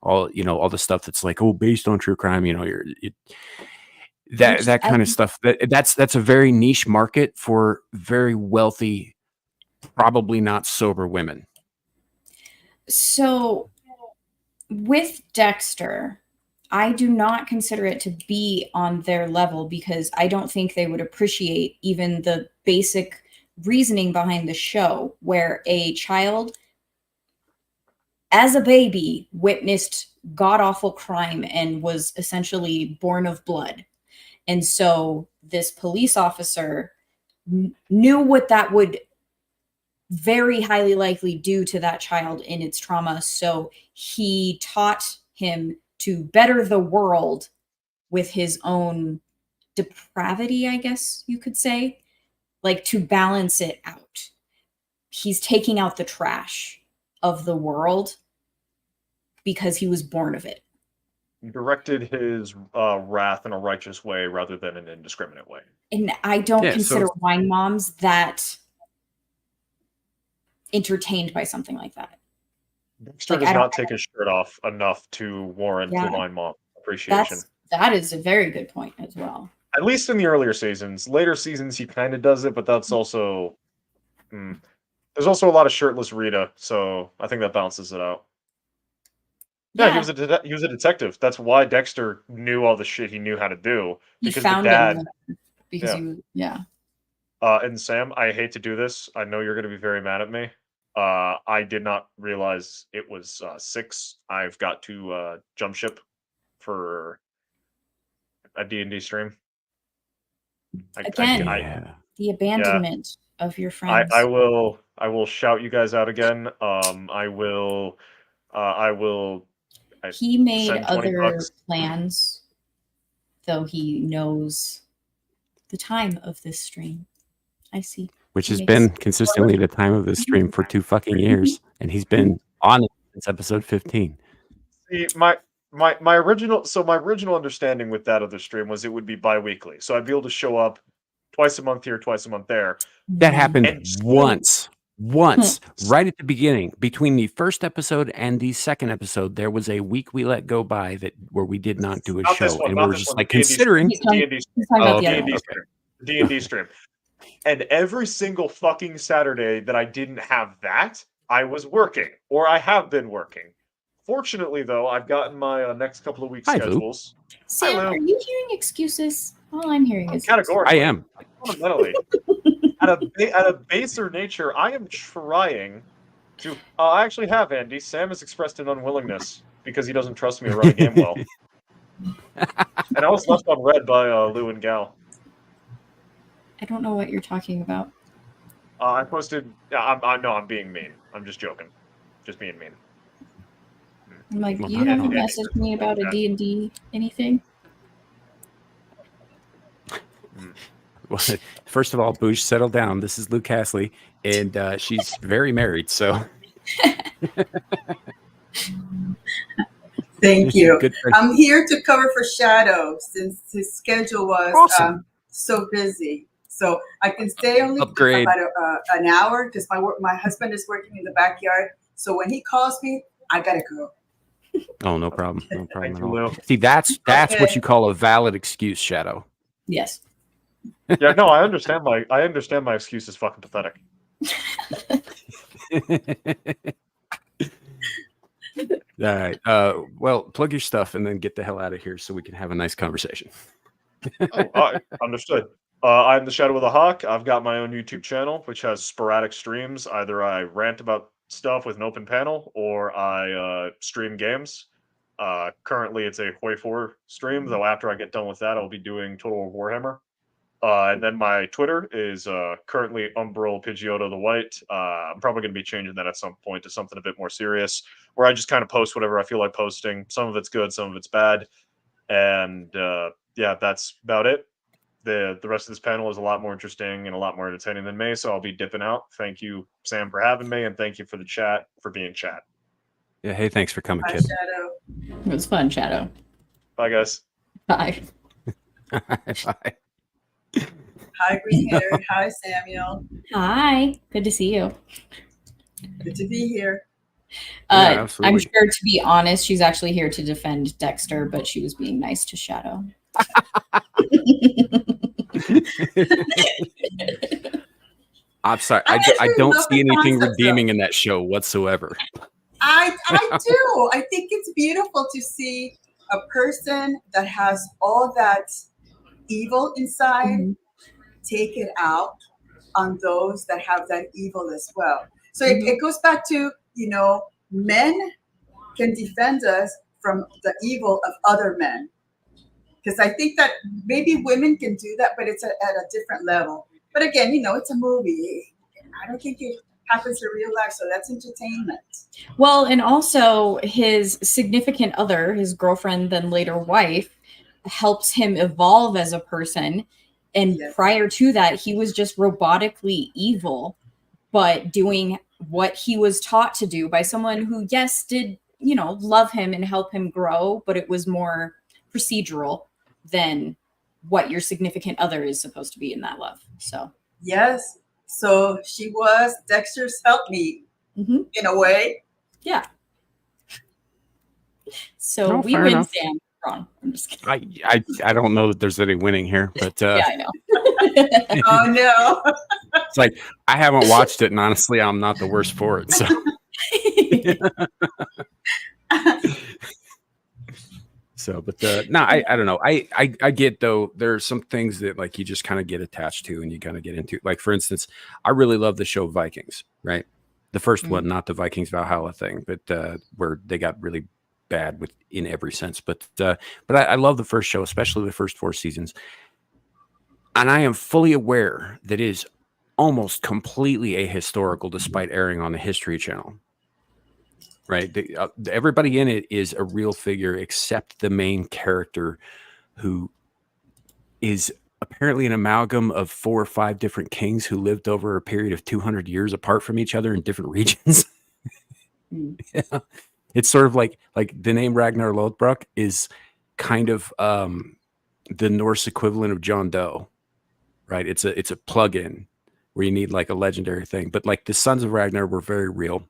all the stuff that's like, oh, based on true crime, that kind of stuff. That's a very niche market for very wealthy, probably not sober women. So with Dexter, I do not consider it to be on their level because I don't think they would appreciate even the basic reasoning behind the show, where a child as a baby witnessed god-awful crime and was essentially born of blood. And so this police officer knew what that would very highly likely do to that child in its trauma. So he taught him to better the world with his own depravity, I guess you could say, like to balance it out. He's taking out the trash of the world because he was born of it. Directed his wrath in a righteous way rather than an indiscriminate way. And I don't consider wine moms that entertained by something like that. Dexter does not take his shirt off enough to warrant the wine mom appreciation. That is a very good point as well. At least in the earlier seasons. Later seasons, he kind of does it, but that's also... There's also a lot of shirtless Rita, so I think that balances it out. Yeah, he was a detective. That's why Dexter knew all the shit he knew how to do. Because the dad... Because he was, and Sam, I hate to do this. I know you're going to be very mad at me. I did not realize it was 6. I've got to jump ship for a D&D stream. The abandonment of your friends. I will shout you guys out again. I will. He made other plans, though he knows the time of this stream. I see. Which has been consistently the time of this stream for 2 fucking years, and he's been on it since episode 15. See, my original understanding with that other stream was it would be bi-weekly, so I'd be able to show up twice a month here, twice a month there. That happened once, right at the beginning, between the first episode and the second episode. There was a week we let go by where we did not do a show, and we were just like considering D&D stream. And every single fucking Saturday that I didn't have that, I was working, or I have been working. Fortunately, though, I've gotten my next couple of weeks schedules. Sam, are you hearing excuses? All I'm hearing is categorically. I am. Fundamentally, at a baser nature, I am trying to. I actually have, Andy. Sam has expressed an unwillingness because he doesn't trust me to run a game well. And I was left on red by Lou and Gal. I don't know what you're talking about. I posted. I'm being mean. I'm just joking. Just being mean. I'm like, you haven't messaged me about a D&D anything? Well, first of all, Boosh, settle down. This is Lou Castley, and she's very married, so. Thank you. I'm here to cover for Shadow since his schedule was so busy. So I can stay only about an hour because my husband is working in the backyard. So when he calls me, I gotta go. Oh, no problem. No problem at all. See, that's what you call a valid excuse, Shadow. Yes. Yeah, no, I understand my excuse is fucking pathetic. All right. Well, plug your stuff and then get the hell out of here so we can have a nice conversation. Understood. I'm the Shadow of the Hawk. I've got my own YouTube channel, which has sporadic streams. Either I rant about stuff with an open panel, or I stream games. Currently, it's a Hoi 4 stream, though after I get done with that, I'll be doing Total Warhammer. And then my Twitter is currently Umbral Pidgeotto the White. I'm probably going to be changing that at some point to something a bit more serious, where I just kind of post whatever I feel like posting. Some of it's good, some of it's bad. And yeah, that's about it. The rest of this panel is a lot more interesting and a lot more entertaining than me, so I'll be dipping out. Thank you, Sam, for having me, and thank you for the chat, for being chat. Yeah, hey, thanks for coming, Hi, kid. Shadow. It was fun, Shadow. Bye, guys. Bye. Bye. Hi, Green Hair. Hi, Samuel. Hi. Good to see you. Good to be here. Yeah, I'm sure, to be honest, she's actually here to defend Dexter, but she was being nice to Shadow. I'm sorry. I don't see anything redeeming in that show whatsoever. I do. I think it's beautiful to see a person that has all that evil inside take it out on those that have that evil as well. So it goes back to, men can defend us from the evil of other men. Because I think that maybe women can do that, but it's at a different level. But again, it's a movie. I don't think it happens in real life, so that's entertainment. Well, and also his significant other, his girlfriend, then later wife, helps him evolve as a person. And prior to that, he was just robotically evil, but doing what he was taught to do by someone who, yes, did, love him and help him grow, but it was more procedural than what your significant other is supposed to be in that love. So yes, so she was Dexter's helpmeet in a way. Yeah. So we win, enough. Sam. Wrong. I'm just kidding. I don't know that there's any winning here, but yeah, I know. Oh no. It's like I haven't watched it, and honestly, I'm not the worst for it. So. So, but no, I don't know. I get, though, there are some things that like you just kind of get attached to and you kind of get into. Like, for instance, I really love the show Vikings, right? The first one, not the Vikings Valhalla thing, but where they got really bad in every sense. But I love the first show, especially the first 4 seasons. And I am fully aware that it is almost completely ahistorical, despite airing on the History Channel. Right. Everybody in it is a real figure except the main character, who is apparently an amalgam of 4 or 5 different kings who lived over a period of 200 years apart from each other in different regions. Yeah. It's sort of like the name Ragnar Lodbrok is kind of the Norse equivalent of John Doe. Right. It's a plug-in where you need like a legendary thing. But like the Sons of Ragnar were very real.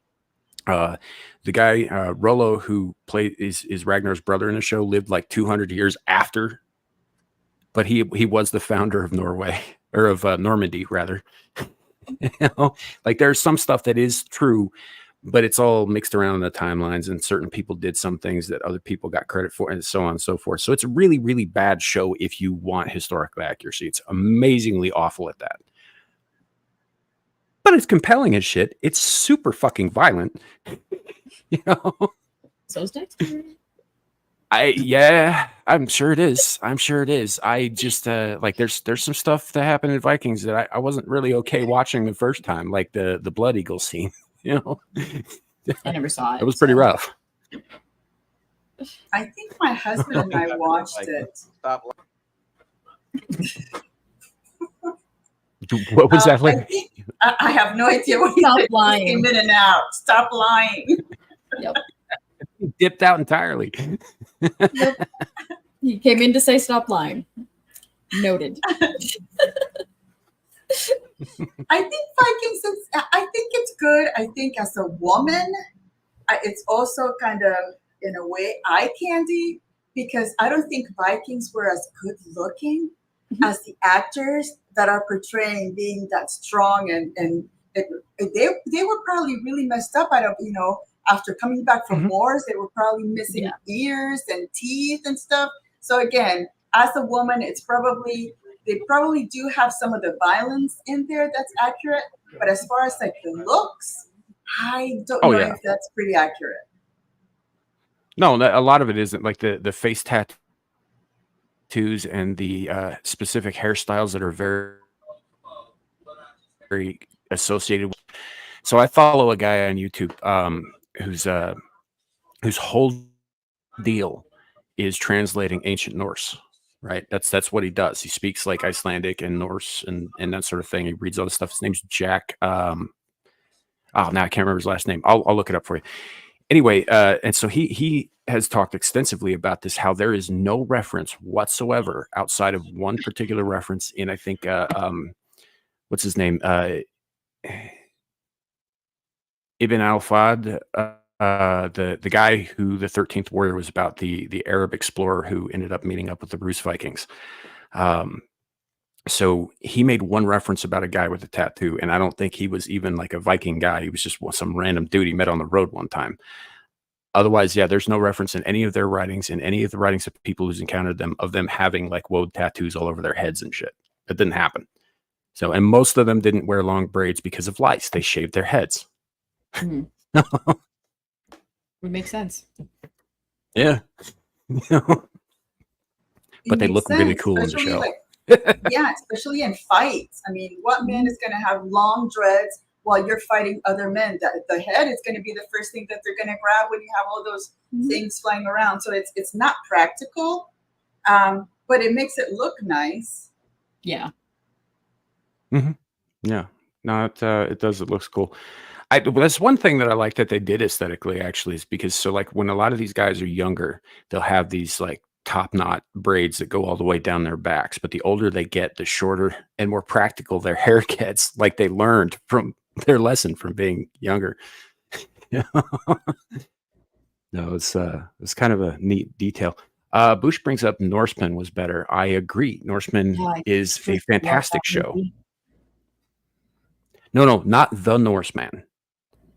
The guy Rollo, who is Ragnar's brother in the show, lived like 200 years after, but he was the founder of Norway, or of Normandy rather. Like there's some stuff that is true, but it's all mixed around in the timelines, and certain people did some things that other people got credit for, and so on and so forth. So it's a really, really bad show if you want historical accuracy. It's amazingly awful at that. But it's compelling as shit. It's super fucking violent. So's Dexter. I'm sure it is. I just like there's some stuff that happened in Vikings that I wasn't really okay watching the first time, like the Blood Eagle scene. I never saw it. It was pretty rough. I think my husband and I watched it. Stop. What was that like? I have no idea what Stop he lying. came in and out. Stop lying. Yep. He dipped out entirely. Yep. He came in to say stop lying. Noted. I think Vikings I think it's good. I think as a woman, it's also kind of, in a way, eye candy, because I don't think Vikings were as good looking as the actors that are portraying being that strong and they were probably really messed up out of, after coming back from wars, they were probably missing ears and teeth and stuff. So again, as a woman, they probably do have some of the violence in there that's accurate, but as far as like the looks, I don't know if that's pretty accurate. No, a lot of it isn't, like the face tattoos and the specific hairstyles that are very, very associated with. So I follow a guy on YouTube whose whole deal is translating ancient Norse. Right, that's what he does. He speaks like Icelandic and Norse and that sort of thing. He reads all this stuff. His name's Jack. Now I can't remember his last name. I'll look it up for you. Anyway, and so he has talked extensively about this, how there is no reference whatsoever outside of one particular reference in, I think, what's his name? Ibn al-Fad, the guy who the 13th Warrior was about, the Arab explorer who ended up meeting up with the Rus Vikings. So he made one reference about a guy with a tattoo, and I don't think he was even like a Viking guy. He was just some random dude he met on the road one time. Otherwise, there's no reference in any of their writings, in any of the writings of people who's encountered them, of them having like woad tattoos all over their heads and shit. That didn't happen. So, and most of them didn't wear long braids because of lice. They shaved their heads. Would make sense. Yeah. But they look really cool in the show. Especially in fights. I mean, what man is going to have long dreads while you're fighting other men? The head is going to be the first thing that they're going to grab when you have all those things flying around. So it's not practical, but it makes it look nice. Yeah. Yeah. No, it does. It looks cool. That's one thing that I like that they did aesthetically, actually, is because so like when a lot of these guys are younger, they'll have these like top knot braids that go all the way down their backs. But the older they get, the shorter and more practical their hair gets, like they learned from their lesson from being younger. No, it's kind of a neat detail. Bush brings up Norseman was better. I agree. Norseman is a fantastic show. No, not The Norseman.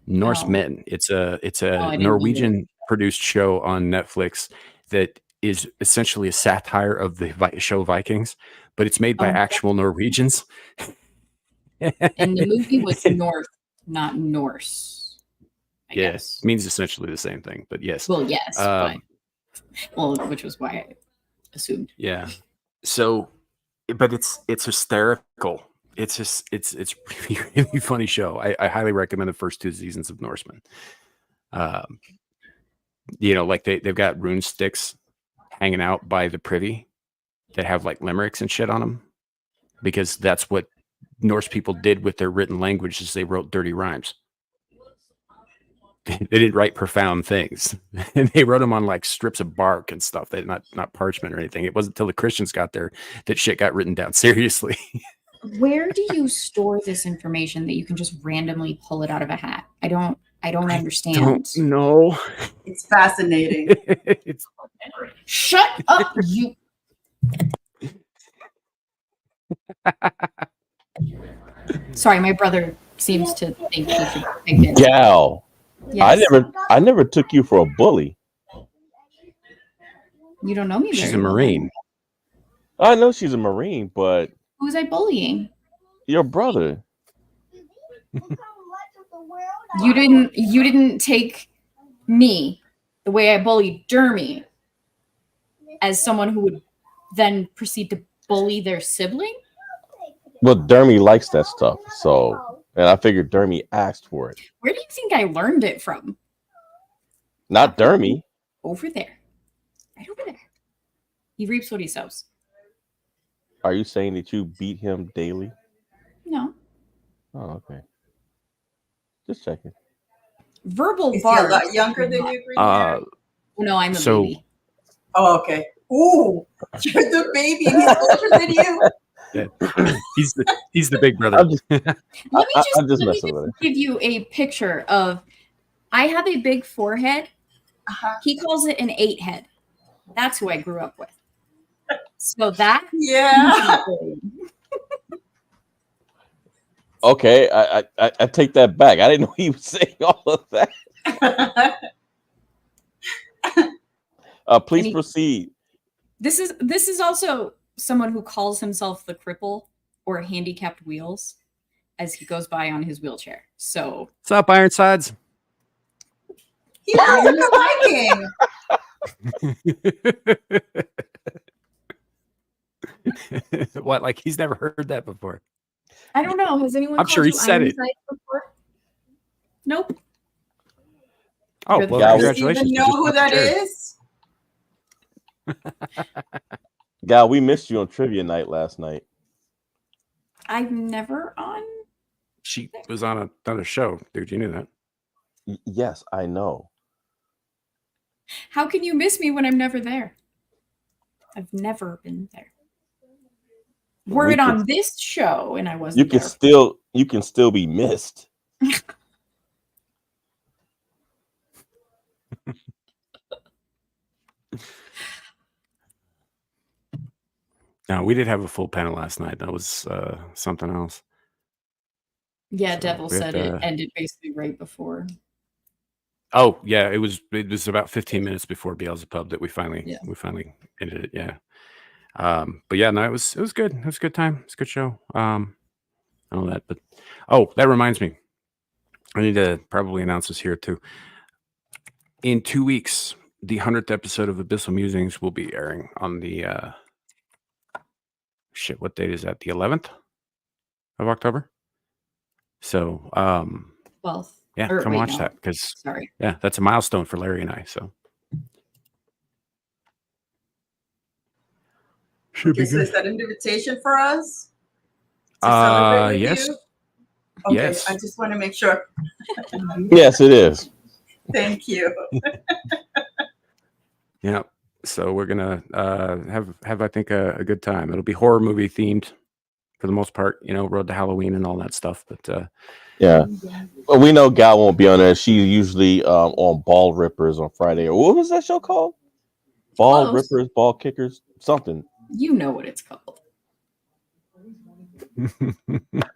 Norsemen. It's a Norwegian produced show on Netflix that is essentially a satire of the show Vikings, but it's made by actual Norwegians. And the movie was North, not Norse. I guess. Means essentially the same thing, but yes. Well, yes, which was why I assumed. Yeah. So, but it's hysterical. It's just it's really, really funny show. I highly recommend the first 2 seasons of Norseman. Like they've got rune sticks hanging out by the privy that have like limericks and shit on them, because that's what Norse people did with their written language, is they wrote dirty rhymes. They didn't write profound things, and they wrote them on like strips of bark and stuff. They not parchment or anything. It wasn't until the Christians got there that shit got written down seriously. Where do you store this information that you can just randomly pull it out of a hat? I don't understand. Don't know. It's fascinating. Shut up, you. Sorry, my brother seems to think he should pick it. Gal, yes. I never took you for a bully. You don't know me. She's a Marine. I know she's a Marine, but who was I bullying? Your brother. You didn't take me the way I bullied Dermy as someone who would then proceed to bully their sibling? Well, Dermy likes that stuff, and I figured Dermy asked for it. Where do you think I learned it from? Not Dermy. Over there. Right over there. He reaps what he sows. Are you saying that you beat him daily? No. Oh, okay. Just checking. Verbal Is bark. he a lot younger than you, Green? No, I'm a baby. Oh, okay. Ooh, you're the baby and he's older than you. Yeah. He's the big brother. Let me just give you a picture of. I have a big forehead. He calls it an 8 head. That's who I grew up with. So that Yeah. Okay, I take that back. I didn't know he was saying all of that. Please proceed. This is also someone who calls himself the cripple or handicapped wheels as he goes by on his wheelchair. So what's up, Ironsides? He doesn't like him. What? Like he's never heard that before? I don't know. Has anyone? I'm sure he said it before? Nope. Oh, You're the well, first. congratulations! Do you even know who that is? Gal, we missed you on trivia night last night. I'm never on. She was on another show, dude. You knew that. Yes, I know. How can you miss me when I'm never there? I've never been there. Were it on this show and I wasn't you can there. You can still be missed. No, we did have a full panel last night. That was something else. Yeah, So Devil said it ended basically right before. Oh yeah, it was about 15 minutes before Beelzebub that we finally ended it. Yeah. But yeah, no, it was good. It was a good time. It's a good show. All that, but that reminds me. I need to probably announce this here too. In 2 weeks, the 100th episode of Abyssal Musings will be airing on the what date is that? The 11th of October. So 12th. Yeah, come watch that because yeah, that's a milestone for Larry and I. So should be So good. is that an invitation for us to celebrate with yes. you? Okay, yes. I just want to make sure. Yes, it is. Thank you. Yeah. So we're gonna have I think a good time. It'll be horror movie themed for the most part. You know, Road to Halloween and all that stuff. But yeah, well, we know Gal won't be on there. She's usually on Ball Rippers on Friday. Or what was that show called? Ball Rippers, Ball Kickers, something. You know what it's called.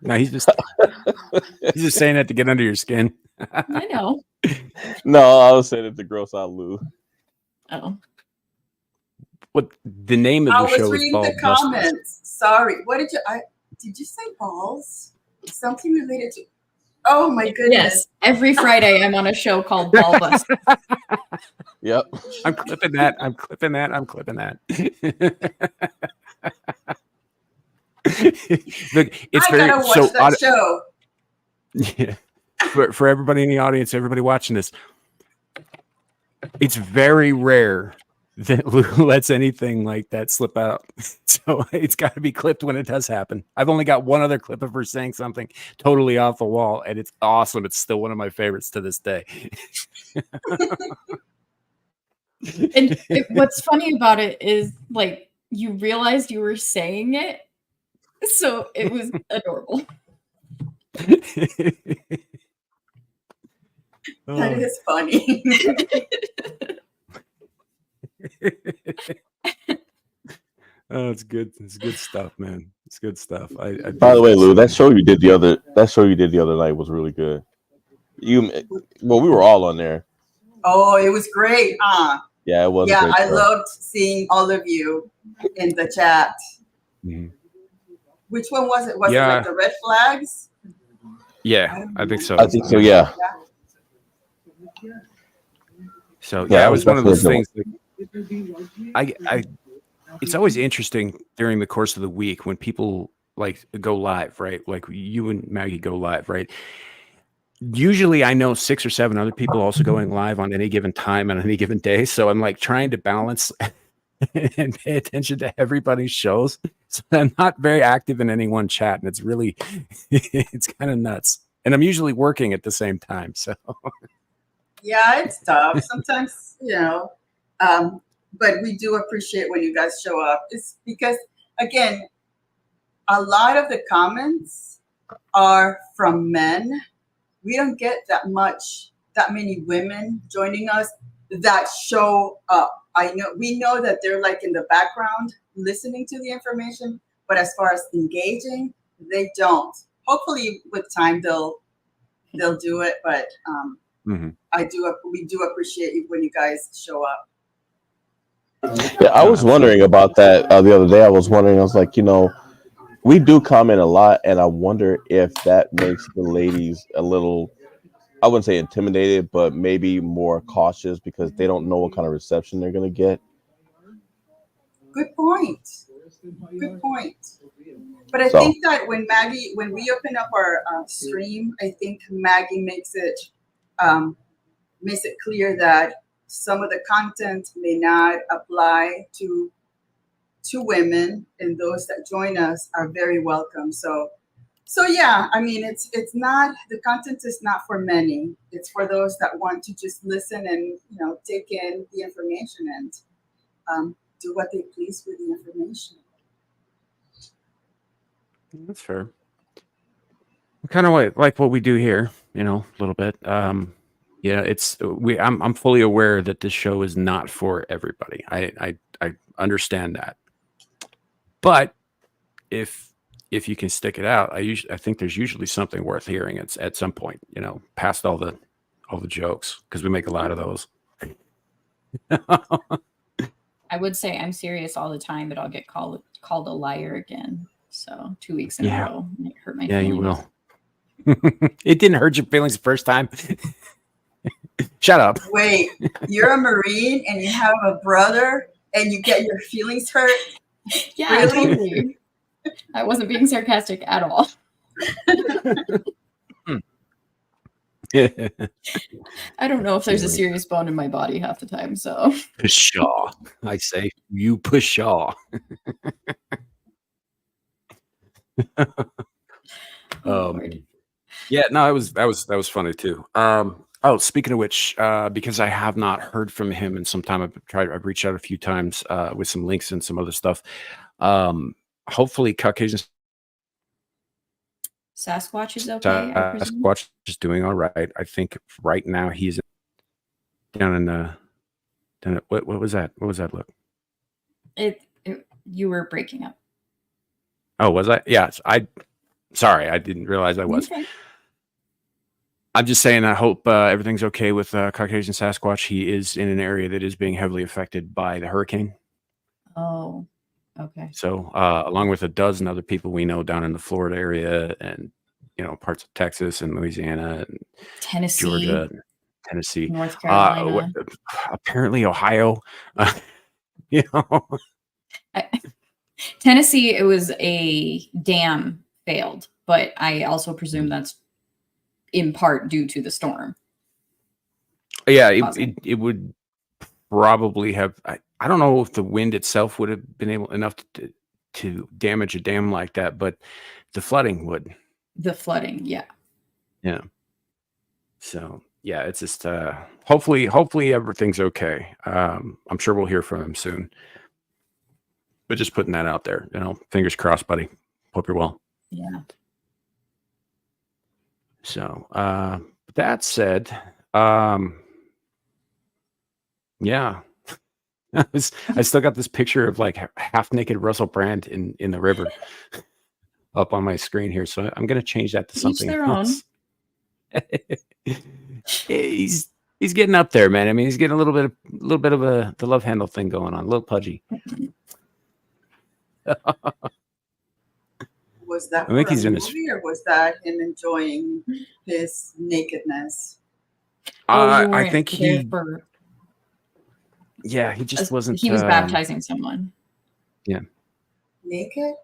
No, he's just saying that to get under your skin. I know. No, I was saying it to gross out Lou. Oh. What the name of the show is? I was reading the comments. Sorry. What did you say balls? Something related to oh my goodness. Yes. Every Friday I'm on a show called Ball Bust. Yep. I'm clipping that. I'm clipping that. Look, it's I gotta watch that show. Yeah. For everybody in the audience, everybody watching this, it's very rare that Lou lets anything like that slip out. So it's got to be clipped when it does happen. I've only got one other clip of her saying something totally off the wall, and it's awesome. It's still one of my favorites to this day. And what's funny about it is, like, you realized you were saying it, so it was adorable. That is funny. Oh, it's good. It's good stuff, man. It's good stuff. By the way, Lou, that show you did the other night was really good. We were all on there. Oh, it was great, huh? Yeah, it was. Yeah, I loved seeing all of you in the chat. Mm-hmm. Which one was it? Was it like the red flags? Yeah, I think so. I think so. Yeah. So yeah, it was one of those things that it's always interesting during the course of the week when people like go live, right? Like you and Maggie go live, right? Usually I know 6 or 7 other people also going live on any given time on any given day. So I'm like trying to balance and pay attention to everybody's shows. So I'm not very active in any one chat. And it's really, it's kind of nuts. And I'm usually working at the same time. So yeah, it's tough. Sometimes, but we do appreciate when you guys show up. It's because, again, a lot of the comments are from men. We don't get that many women joining us that show up. we know that they're like in the background listening to the information, but as far as engaging, they don't. Hopefully with time they'll do it, but we do appreciate you when you guys show up. Yeah, I was wondering about that the other day. I was like, we do comment a lot, and I wonder if that makes the ladies a little, I wouldn't say intimidated, but maybe more cautious because they don't know what kind of reception they're going to get. Good point. But I think that when we open up our stream, I think Maggie makes it clear that some of the content may not apply to women, and those that join us are very welcome. So yeah, I mean, it's not, the content is not for many. It's for those that want to just listen and take in the information and do what they please with the information. That's fair. Kind of like what we do here, a little bit. Yeah, I'm fully aware that this show is not for everybody. I understand that. But if you can stick it out, I think there's usually something worth hearing at some point, past all the jokes, because we make a lot of those. I would say I'm serious all the time, but I'll get called a liar again. So 2 weeks in a row might hurt my feelings. Yeah, you will. It didn't hurt your feelings the first time. Shut up. Wait, you're a Marine and you have a brother and you get your feelings hurt? Yeah, really? Totally. I wasn't being sarcastic at all. I don't know if there's a serious bone in my body half the time, so. Pshaw. I say, you pshaw. Yeah, no, that was funny too. Speaking of which, because I have not heard from him in some time, I've reached out a few times with some links and some other stuff. Hopefully Caucasian Sasquatch is okay. Sasquatch is doing all right. I think right now he's down in what was that? What was that look? You were breaking up. Oh, was I? Yeah, sorry, I didn't realize I was. Okay. I'm just saying I hope everything's okay with Caucasian Sasquatch. He is in an area that is being heavily affected by the hurricane. Oh, okay. So along with a dozen other people we know down in the Florida area and, parts of Texas and Louisiana and Tennessee, Georgia, and Tennessee, North Carolina, apparently Ohio, Tennessee, it was a dam failed, but I also presume that's in part due to the storm. Yeah, it would probably have. I don't know if the wind itself would have been enough to damage a dam like that, but the flooding would. The flooding, yeah. Yeah. So yeah, it's just hopefully everything's okay. I'm sure we'll hear from him soon. But just putting that out there, fingers crossed, buddy. Hope you're well. Yeah. So that said, yeah. I still got this picture of like half naked Russell Brand in the river up on my screen here. So I'm gonna change that to something else. He's getting up there, man. I mean, he's getting a little bit of the love handle thing going on, a little pudgy. Was that for a movie or was that him enjoying his nakedness? I think he just wasn't. He was baptizing someone. Yeah. Naked?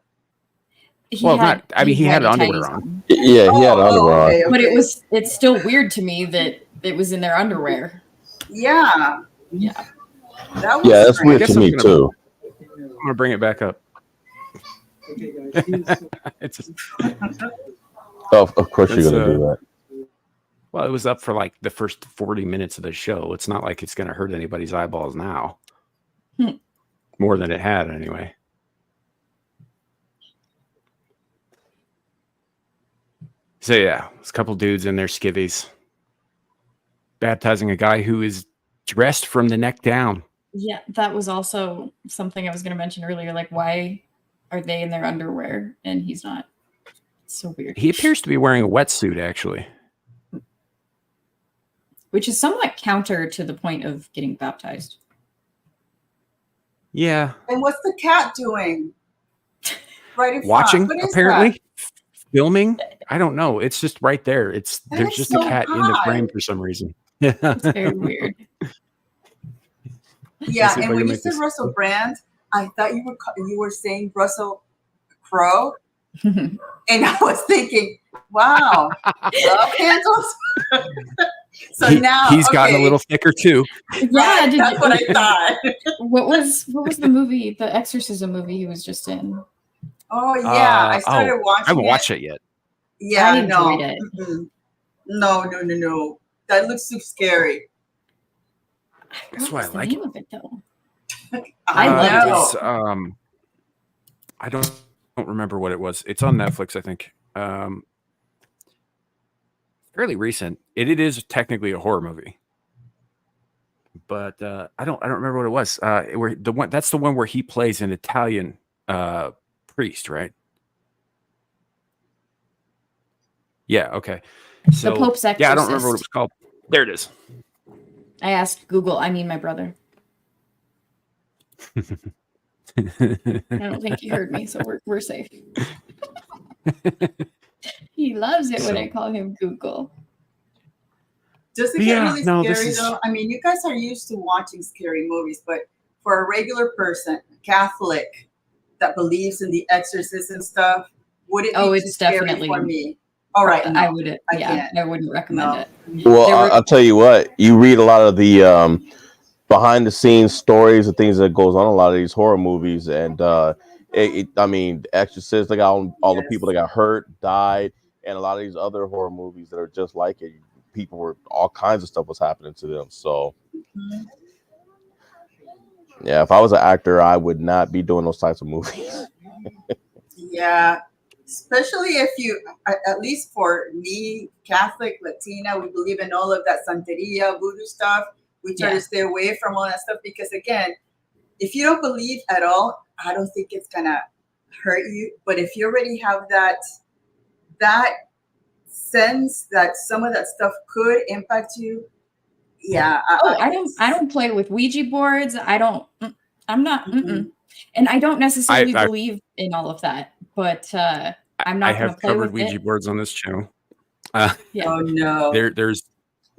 He had underwear on. Yeah, he had underwear on. Okay. But it's still weird to me that it was in their underwear. Yeah. Yeah. That's weird to me too. I'm gonna bring it back up. Of course you're gonna do that. Well, it was up for like the first 40 minutes of the show. It's not like it's gonna hurt anybody's eyeballs now. More than it had anyway. So yeah, it's a couple dudes in their skivvies baptizing a guy who is dressed from the neck down. Yeah, that was also something I was going to mention earlier. Like, why are they in their underwear and he's not? It's so weird. He appears to be wearing a wetsuit, actually. Which is somewhat counter to the point of getting baptized. Yeah. And what's the cat doing? Right in Watching, front. What is apparently. that? Filming. I don't know. It's just right there. There's is just so a cat in the high. frame for some reason. It's very weird. Yeah, see if and I when can you make said this- Russell Brand, I thought you were saying Russell Crowe, and I was thinking, wow, love handles. So now he's gotten a little thicker too. Yeah, that's what I thought. What was the movie, the exorcism movie he was just in? Oh yeah, I started watching. I haven't watched it yet. Yeah, I enjoyed it. Mm-mm. No. That looks too scary. That's What why was I the like name it. of it though? I loved know. I don't remember what it was. It's on Netflix, I think. Fairly recent. It is technically a horror movie, but I don't remember what it was. That's the one where he plays an Italian priest, right? Yeah. Okay. So The Pope's Exorcist. yeah, I don't remember what it was called. There it is. I asked Google. I mean, my brother. I don't think he heard me, so we're safe. He loves it when I call him Google. Does it get really scary though? I mean, you guys are used to watching scary movies, but for a regular person, Catholic, that believes in the exorcism stuff, would it be too it's scary definitely for me? All right, no, I wouldn't. Yeah, can't. I wouldn't recommend it. Well, I'll tell you what. You read a lot of the behind the scenes stories and things that goes on in a lot of these horror movies, and I mean, Exorcist, they got all the people that got hurt, died, and a lot of these other horror movies that are just like it. People were all kinds of stuff was happening to them. So, yeah, if I was an actor, I would not be doing those types of movies. Yeah, especially if you, at least for me, Catholic, Latina, we believe in all of that Santeria, voodoo stuff. We try to stay away from all that stuff because, again, if you don't believe at all, I don't think it's gonna hurt you. But if you already have that sense that some of that stuff could impact you, yeah. I don't play with Ouija boards. I'm not, and I don't necessarily believe in all of that. But I'm not going to play with Ouija boards on this channel. Yeah. Oh no.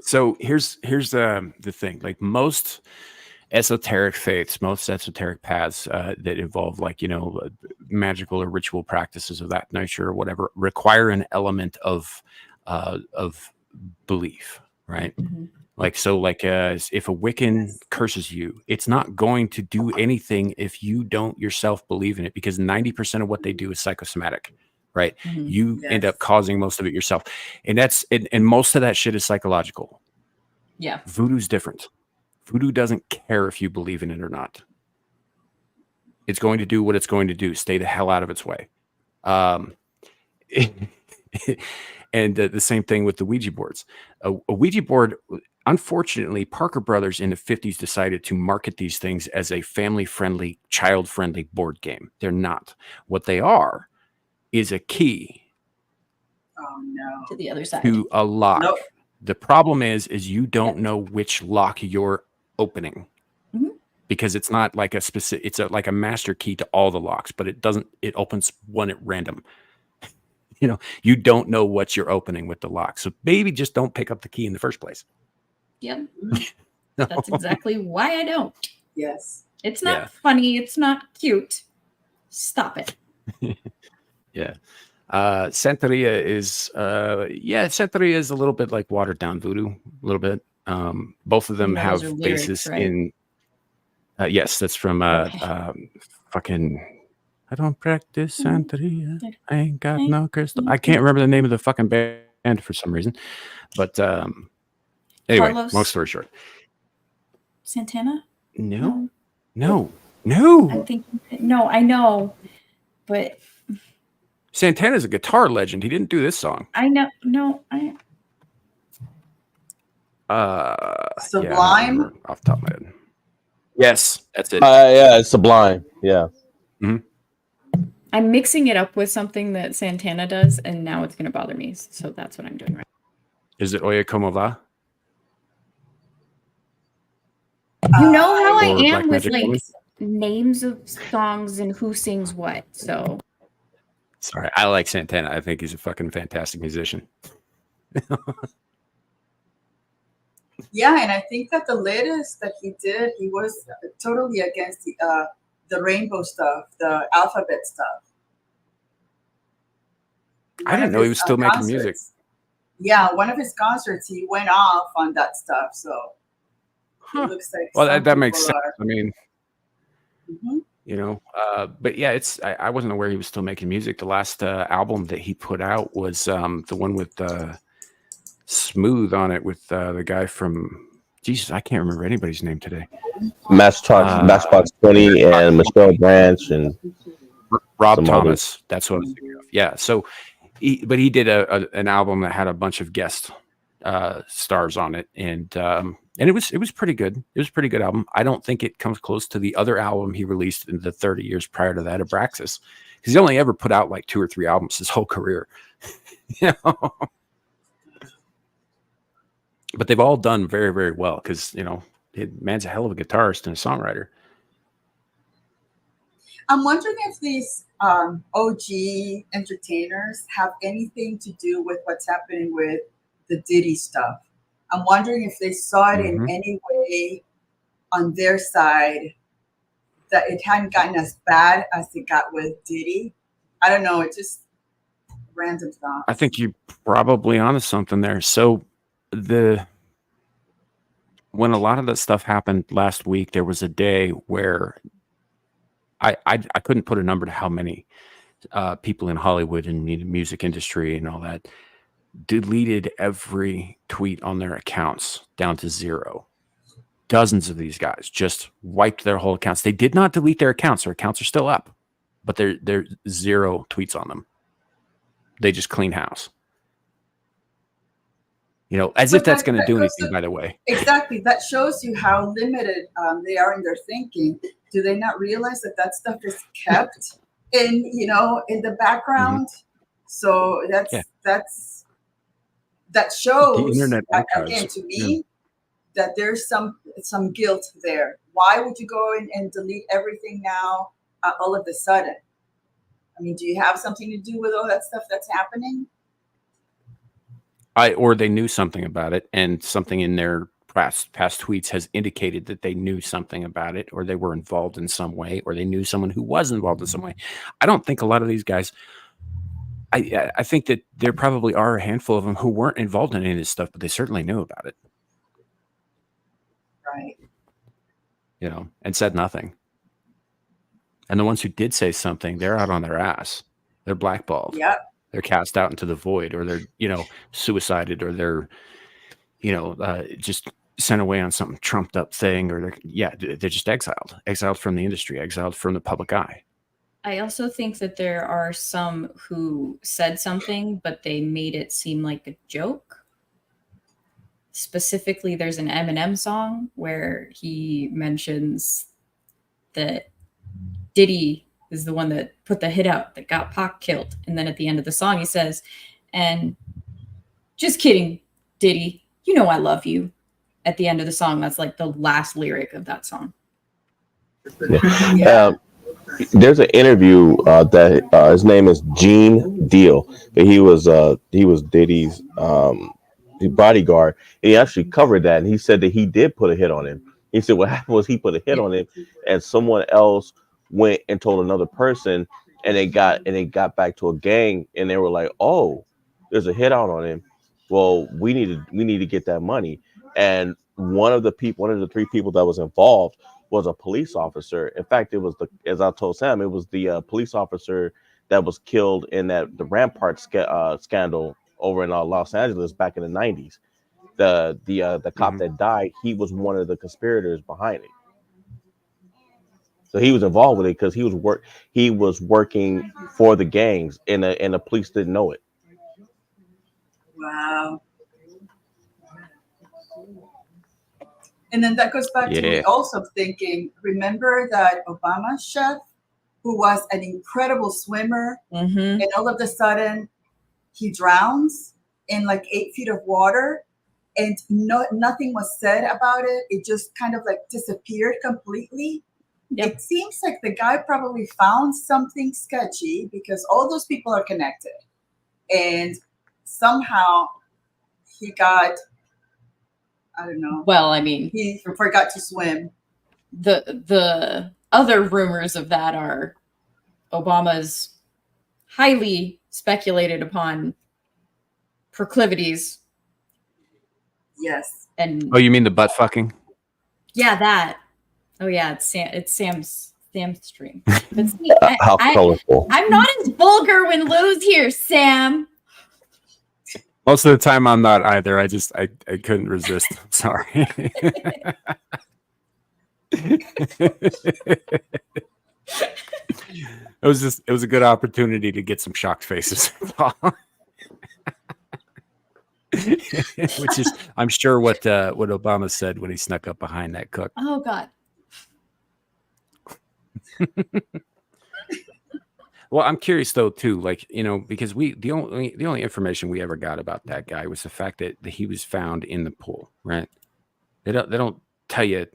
So here's the thing. Like most esoteric faiths, most esoteric paths that involve magical or ritual practices of that nature or whatever require an element of belief, right? Mm-hmm. If a Wiccan curses you, it's not going to do anything if you don't yourself believe in it, because 90% of what they do is psychosomatic, right? Mm-hmm. You end up causing most of it yourself, and and most of that shit is psychological. Yeah. Voodoo's different. Voodoo doesn't care if you believe in it or not. It's going to do what it's going to do. Stay the hell out of its way. And the same thing with the Ouija boards. A Ouija board, unfortunately, Parker Brothers in the 50s decided to market these things as a family-friendly, child-friendly board game. They're not. What they are is a key to the other side. To a lock. Nope. The problem is you don't know which lock you're opening. Mm-hmm. Because it's not like a specific, it's like a master key to all the locks, but it opens one at random. You don't know what you're opening with the lock. So maybe just don't pick up the key in the first place. Yep. That's exactly why I don't. Yes. It's not funny. It's not cute. Stop it. Yeah. Santeria is Santeria is a little bit like watered down voodoo, a little bit. Both of them have basis in yes, that's from fucking I don't practice Santeria. I ain't got no crystal. I can't remember the name of the fucking band for some reason. But anyway, Carlos? long story short. Santana? No. I'm thinking no, I know. But Santana's a guitar legend. He didn't do this song. I know. No, Sublime? Off the top of my head. Yes, that's it. Yeah, it's Sublime. Yeah. I'm mixing it up with something that Santana does, and now it's going to bother me. So that's what I'm doing right Is it Oye Como Va? now. You know how I Or am Black with Magic like Woman? names of songs and who sings what. So Sorry, I like Santana. I think he's a fucking fantastic musician. Yeah, and I think that the latest that he did, he was totally against the rainbow stuff, the alphabet stuff. I didn't know he was still making music. Yeah, one of his concerts, he went off on that stuff. So it looks like well, that makes sense. are. I mean, Mhm. you know, but yeah, I wasn't aware he was still making music. The last album that he put out was the one with Smooth on it with the guy from Jesus. I can't remember anybody's name today. Matchbox 20 and Michelle Branch and Rob some Thomas. That's what I was thinking of. Yeah. So, he did an album that had a bunch of guest stars on it, and it was pretty good. It was a pretty good album. I don't think it comes close to the other album he released in the 30 years prior to that, Abraxas, because he only ever put out like 2 or 3 albums his whole career. You know? But they've all done very, very well because, you know, man's a hell of a guitarist and a songwriter. I'm wondering if these OG entertainers have anything to do with what's happening with the Diddy stuff. I'm wondering if they saw it in any way on their side that it hadn't gotten as bad as it got with Diddy. I don't know. It's just random thoughts. I think you're probably onto something there. So when a lot of that stuff happened last week, there was a day where I couldn't put a number to how many people in Hollywood and the music industry and all that deleted every tweet on their accounts down to 0. Dozens of these guys just wiped their whole accounts. They did not delete their accounts. Their accounts are still up, but they're 0 tweets on them. They just clean house. You know, as if that's going to do anything, by the way. Exactly. That shows you how limited they are in their thinking. Do they not realize that stuff is kept in the background? So that shows the internet again to me that there's some guilt there. Why would you go and delete everything now all of a sudden? I mean, do you have something to do with all that stuff that's happening? Or they knew something about it, and something in their past tweets has indicated that they knew something about it, or they were involved in some way, or they knew someone who was involved in some way. I don't think a lot of these guys. I think that there probably are a handful of them who weren't involved in any of this stuff, but they certainly knew about it. Right. You know, and said nothing. And the ones who did say something, they're out on their ass. They're blackballed. Yep. They're cast out into the void, or they're, suicided, or they're, just sent away on some trumped up thing, or they're just exiled from the industry, exiled from the public eye. I also think that there are some who said something, but they made it seem like a joke. Specifically, there's an Eminem song where he mentions that Diddy is the one that put the hit out that got Pac killed. And then at the end of the song, he says, and just kidding, Diddy, you know I love you. At the end of the song, that's like the last lyric of that song. There's an interview that his name is Gene Deal. He was Diddy's bodyguard. And he actually covered that, and he said that he did put a hit on him. He said what happened was he put a hit on him, and someone else went and told another person, and they got back to a gang, and they were like, "Oh, there's a hit out on him. Well, we need to get that money." And one of the 3 people that was involved was a police officer. In fact, it was as I told Sam, it was the police officer that was killed in the Rampart scandal over in Los Angeles back in the 90s. The cop that died, he was one of the conspirators behind it. So he was involved with it because he was working for the gangs, and the police didn't know it. Wow. And then that goes back to me Yeah. also thinking, remember that Obama chef who was an incredible swimmer, Mm-hmm. and all of a sudden he drowns in like 8 feet of water, and nothing was said about it. It just kind of like disappeared completely. Yep. It seems like the guy probably found something sketchy because all those people are connected. And somehow he got, I don't know. Well, I mean, he forgot to swim. The other rumors of that are Obama's highly speculated upon proclivities. Yes. And Oh, you mean the butt fucking? yeah, that. Oh yeah, it's Sam's stream. But see, How colorful. I'm not as vulgar when Lou's here, Sam. Most of the time, I'm not either. I couldn't resist. Sorry. It was a good opportunity to get some shocked faces. Which is, I'm sure, what Obama said when he snuck up behind that cook. Oh God. Well, I'm curious though too, like, you know, because the only information we ever got about that guy was the fact that he was found in the pool, right? They don't tell you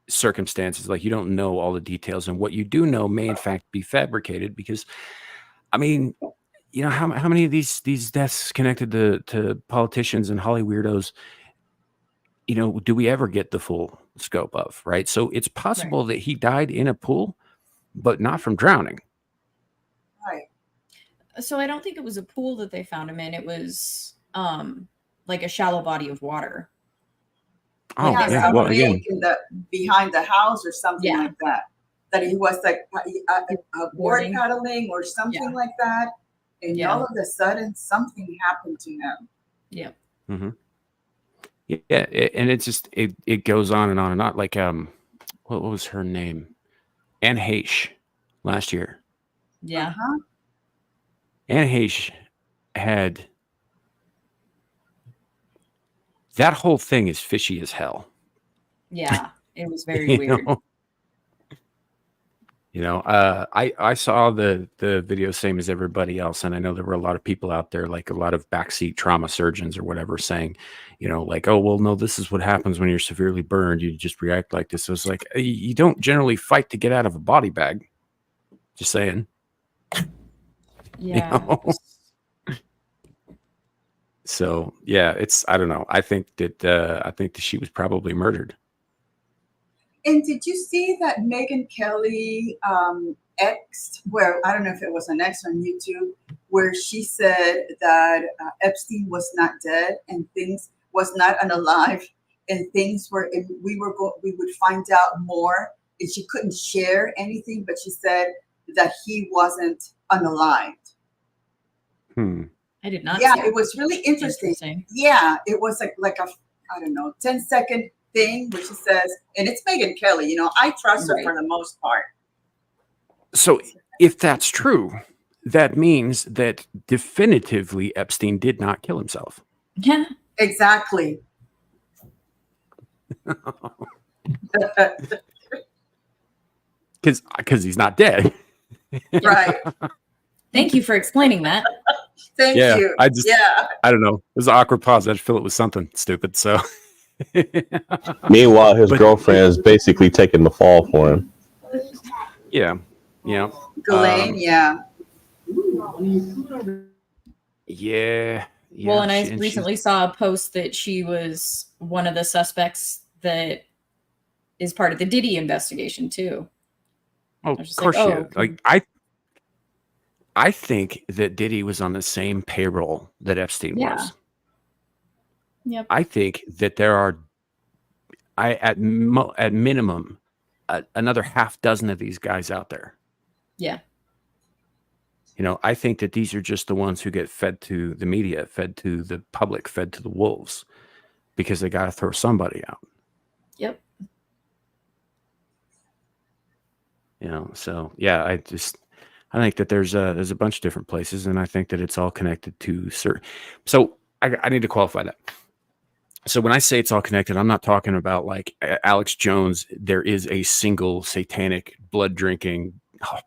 circumstances, like you don't know all the details, and what you do know may in fact be fabricated, because I mean, you know, how many of these deaths connected to politicians and Holly weirdos, you know, do we ever get the full scope of, right? So it's possible that he died in a pool, but not from drowning. Right. So I don't think it was a pool that they found him in. It was like a shallow body of water. Oh, yeah, yeah. Well, again, in behind the house or something Yeah. like that. That he was like a board Boarding. paddling or something Yeah. like that. And Yeah. all of a sudden something happened to him. Yeah. mm-hmm. Yeah, and it's just it goes on and on and on. Like what was her name? Anne Heche last year. Yeah. Uh-huh. Anne Heche had that whole thing is fishy as hell. Yeah. It was very weird. You know, I saw the video same as everybody else, and I know there were a lot of people out there, like a lot of backseat trauma surgeons or whatever, saying, you know, like, oh well, no, this is what happens when you're severely burned. You just react like this. So it's like you don't generally fight to get out of a body bag. Just saying. Yeah. You know? So yeah, I don't know. I think that she was probably murdered. And did you see that Megyn Kelly X, where I don't know if it was an X on YouTube, where she said that Epstein was not dead and things was not unalive, and things were, and we would find out more, and she couldn't share anything, but she said that he wasn't unalived. I did not. Yeah, see it was really interesting. Yeah, it was like a, I don't know, 10-second thing where she says, and it's Megyn Kelly, you know, I trust her for the most part. So if that's true, that means that definitively Epstein did not kill himself. Yeah. Exactly. Because he's not dead. Right. Thank you for explaining that. Thank you. I don't know. It was an awkward pause. I had to fill it with something stupid. So meanwhile, his girlfriend is basically taking the fall for him. Yeah. Yeah. Ghislaine, yeah. Yeah. Well, and I recently saw a post that she was one of the suspects that is part of the Diddy investigation too. Oh, of course she is. Like I think that Diddy was on the same payroll that Epstein was. Yep. I think that there are, at minimum, another half dozen of these guys out there. Yeah. You know, I think that these are just the ones who get fed to the media, fed to the public, fed to the wolves, because they got to throw somebody out. Yep. You know, so yeah, I think that there's a bunch of different places, and I think that it's all connected to certain. So I need to qualify that. So when I say it's all connected, I'm not talking about like Alex Jones. There is a single satanic, blood-drinking,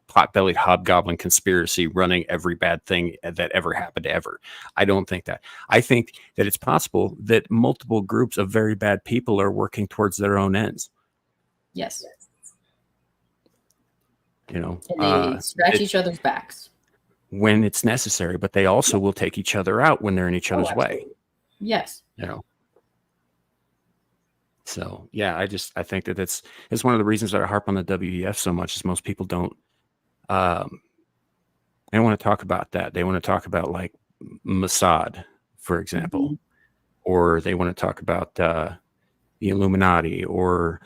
pot-bellied hobgoblin conspiracy running every bad thing that ever happened ever. I don't think that. I think that it's possible that multiple groups of very bad people are working towards their own ends. Yes. You know, And they scratch each other's backs when it's necessary, but they also will take each other out when they're in each other's way. Yes. You know. So yeah, I think that it's one of the reasons that I harp on the WEF so much is most people don't they don't want to talk about that. They want to talk about like Mossad, for example, or they want to talk about the Illuminati or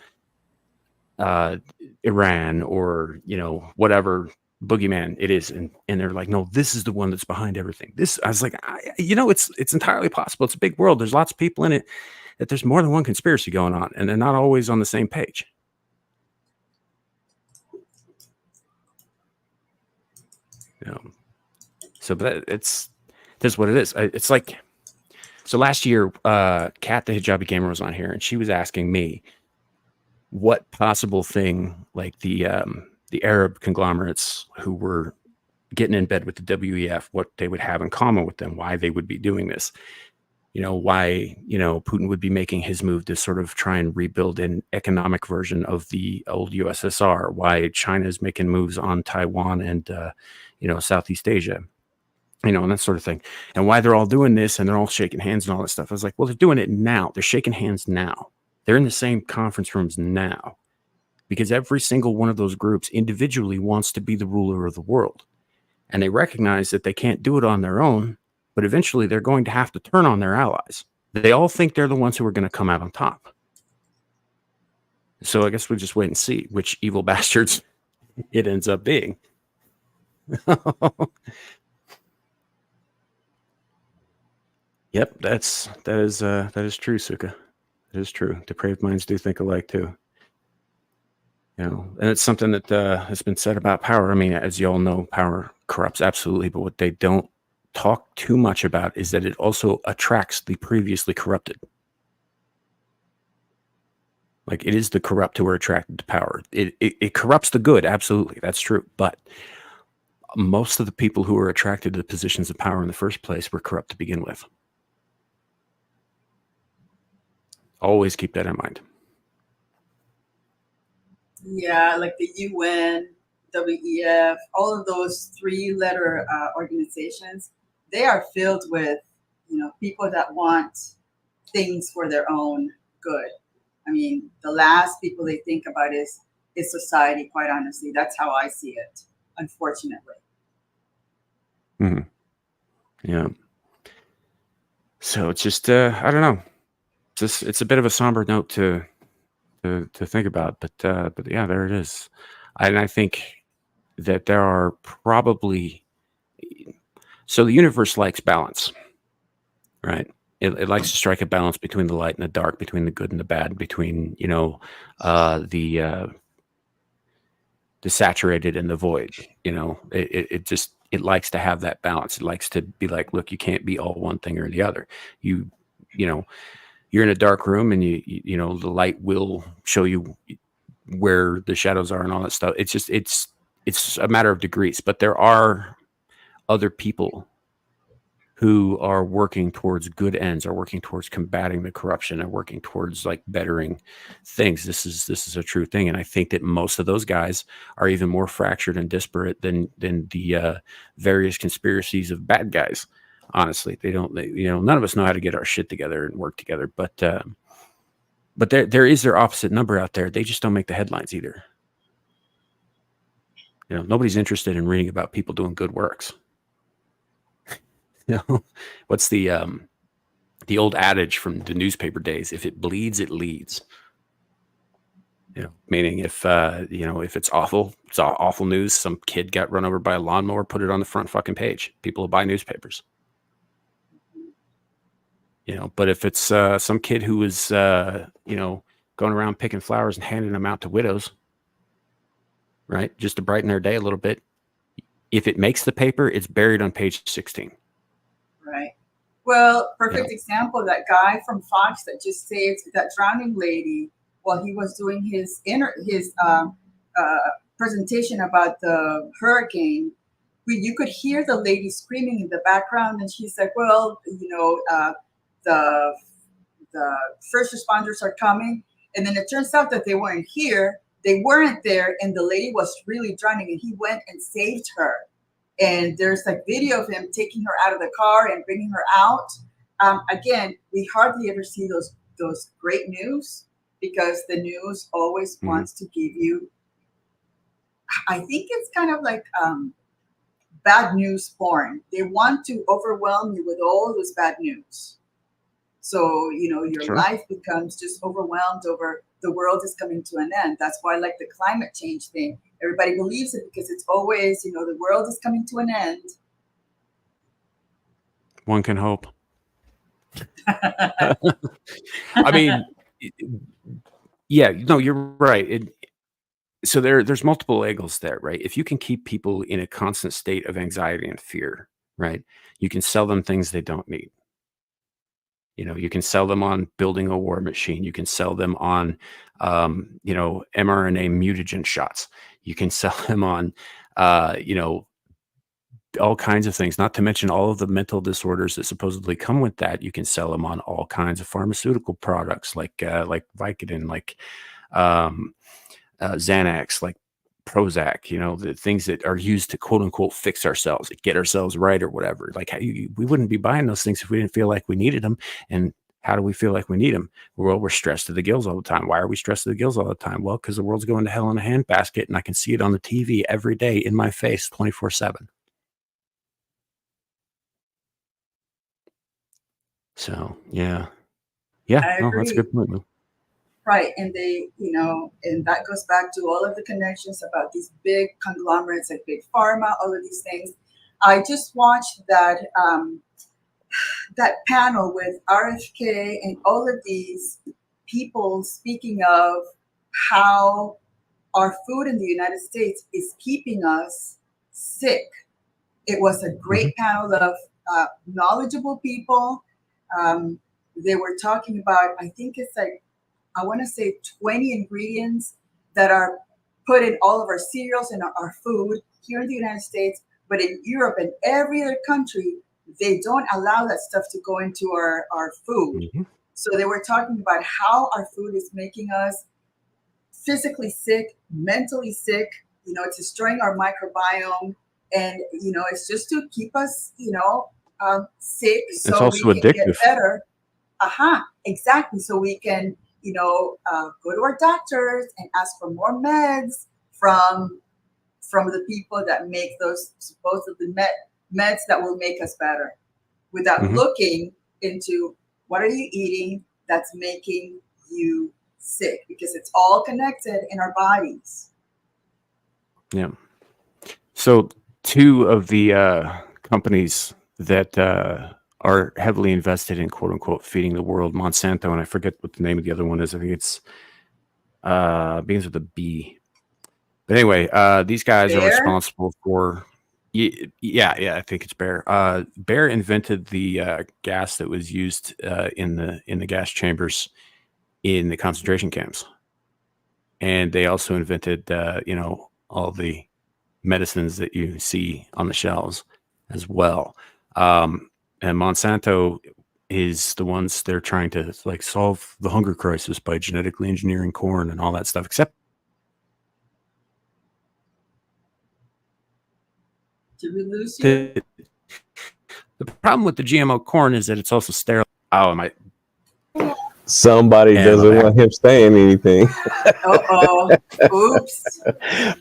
Iran or, you know, whatever boogeyman it is. And they're like, no, this is the one that's behind everything. I was like, you know, it's entirely possible. It's a big world. There's lots of people in it, that there's more than one conspiracy going on, and they're not always on the same page. You know, so but that's what it is. It's like, so last year, Kat the Hijabi Gamer was on here, and she was asking me what possible thing, like the Arab conglomerates who were getting in bed with the WEF, what they would have in common with them, why they would be doing this. You know, why, you know, Putin would be making his move to sort of try and rebuild an economic version of the old USSR, why China is making moves on Taiwan and, you know, Southeast Asia, you know, and that sort of thing, and why they're all doing this and they're all shaking hands and all that stuff. I was like, well, they're doing it now. They're shaking hands now. They're in the same conference rooms now because every single one of those groups individually wants to be the ruler of the world. And they recognize that they can't do it on their own. But eventually they're going to have to turn on their allies. They all think they're the ones who are going to come out on top. So I guess we'll just wait and see which evil bastards it ends up being. Yep, that is true, Suka. It is true. Depraved minds do think alike too. You know, and it's something that has been said about power. I mean, as you all know, power corrupts absolutely, but what they don't talk too much about is that it also attracts the previously corrupted. Like, it is the corrupt who are attracted to power. It corrupts the good, absolutely, that's true. But most of the people who are attracted to the positions of power in the first place were corrupt to begin with. Always keep that in mind. Yeah, like the UN, WEF, all of those three-letter organizations, they are filled with, you know, people that want things for their own good. I mean, the last people they think about is society, quite honestly. That's how I see it, unfortunately. Yeah. So it's just, I don't know. It's a bit of a somber note to think about, but yeah, there it is. And I think that there are probably, so the universe likes balance, right? It likes to strike a balance between the light and the dark, between the good and the bad, between, you know, the saturated and the void. You know, it just, it likes to have that balance. It likes to be like, look, you can't be all one thing or the other. You know, you're in a dark room and you know, the light will show you where the shadows are and all that stuff. It's just, it's a matter of degrees, but there are other people who are working towards good ends, are working towards combating the corruption, and working towards like bettering things. This is a true thing. And I think that most of those guys are even more fractured and disparate than the various conspiracies of bad guys. Honestly, you know, none of us know how to get our shit together and work together, but there is their opposite number out there. They just don't make the headlines either. You know, nobody's interested in reading about people doing good works. You know, what's the old adage from the newspaper days? If it bleeds, it leads. You know, meaning if you know, if it's awful news, some kid got run over by a lawnmower, put it on the front fucking page. People will buy newspapers. You know, but if it's some kid who was you know, going around picking flowers and handing them out to widows, right, just to brighten their day a little bit, if it makes the paper, it's buried on page 16. Right. Well, perfect example, that guy from Fox that just saved that drowning lady while he was doing his presentation about the hurricane. You could hear the lady screaming in the background, and she's like, "Well, the the first responders are coming," and then it turns out that they weren't here. They weren't there, and the lady was really drowning, and he went and saved her. And there's like video of him taking her out of the car and bringing her out. Again, we hardly ever see those great news, because the news always wants to give you, I think it's kind of like bad news porn. They want to overwhelm you with all this bad news. So, your life becomes just overwhelmed over the world is coming to an end. That's why, like the climate change thing, everybody believes it because it's always, the world is coming to an end. One can hope. I mean, yeah, no, you're right. So there's multiple angles there, right? If you can keep people in a constant state of anxiety and fear, right, you can sell them things they don't need. You can sell them on building a war machine. You can sell them on, mRNA mutagen shots. You can sell them on, all kinds of things, not to mention all of the mental disorders that supposedly come with that. You can sell them on all kinds of pharmaceutical products like Vicodin, like Xanax, like Prozac, the things that are used to quote unquote fix ourselves, get ourselves right or whatever. Like we wouldn't be buying those things if we didn't feel like we needed them. And how do we feel like we need them? Well, we're stressed to the gills all the time. Why are we stressed to the gills all the time? Well, because the world's going to hell in a handbasket, and I can see it on the TV every day in my face 24/7. So, yeah. No, that's a good point, man. Right. And they, and that goes back to all of the connections about these big conglomerates like Big Pharma, all of these things. I just watched that panel with RFK and all of these people speaking of how our food in the United States is keeping us sick. It was a great panel of knowledgeable people. They were talking about, I think it's like, I want to say 20 ingredients that are put in all of our cereals and our food here in the United States, but in Europe and every other country, they don't allow that stuff to go into our food. So they were talking about how our food is making us physically sick, mentally sick. It's destroying our microbiome, and it's just to keep us, sick. So it's also we can addictive. Get better. Exactly. So we can, go to our doctors and ask for more meds from the people that make those supposedly meds that will make us better, without looking into what are you eating that's making you sick, because it's all connected in our bodies. Yeah. So 2 of the companies that are heavily invested in quote unquote feeding the world, Monsanto, and I forget what the name of the other one is. I think it's begins with a B. But anyway, these guys are responsible for I think it's Bayer. Bayer invented the gas that was used in the gas chambers in the concentration camps. And they also invented all the medicines that you see on the shelves as well. And Monsanto is the ones they're trying to solve the hunger crisis by genetically engineering corn and all that stuff. Except, did we lose you? The problem with the GMO corn is that it's also sterile. Oh, am I? Somebody doesn't want him saying anything. Oops.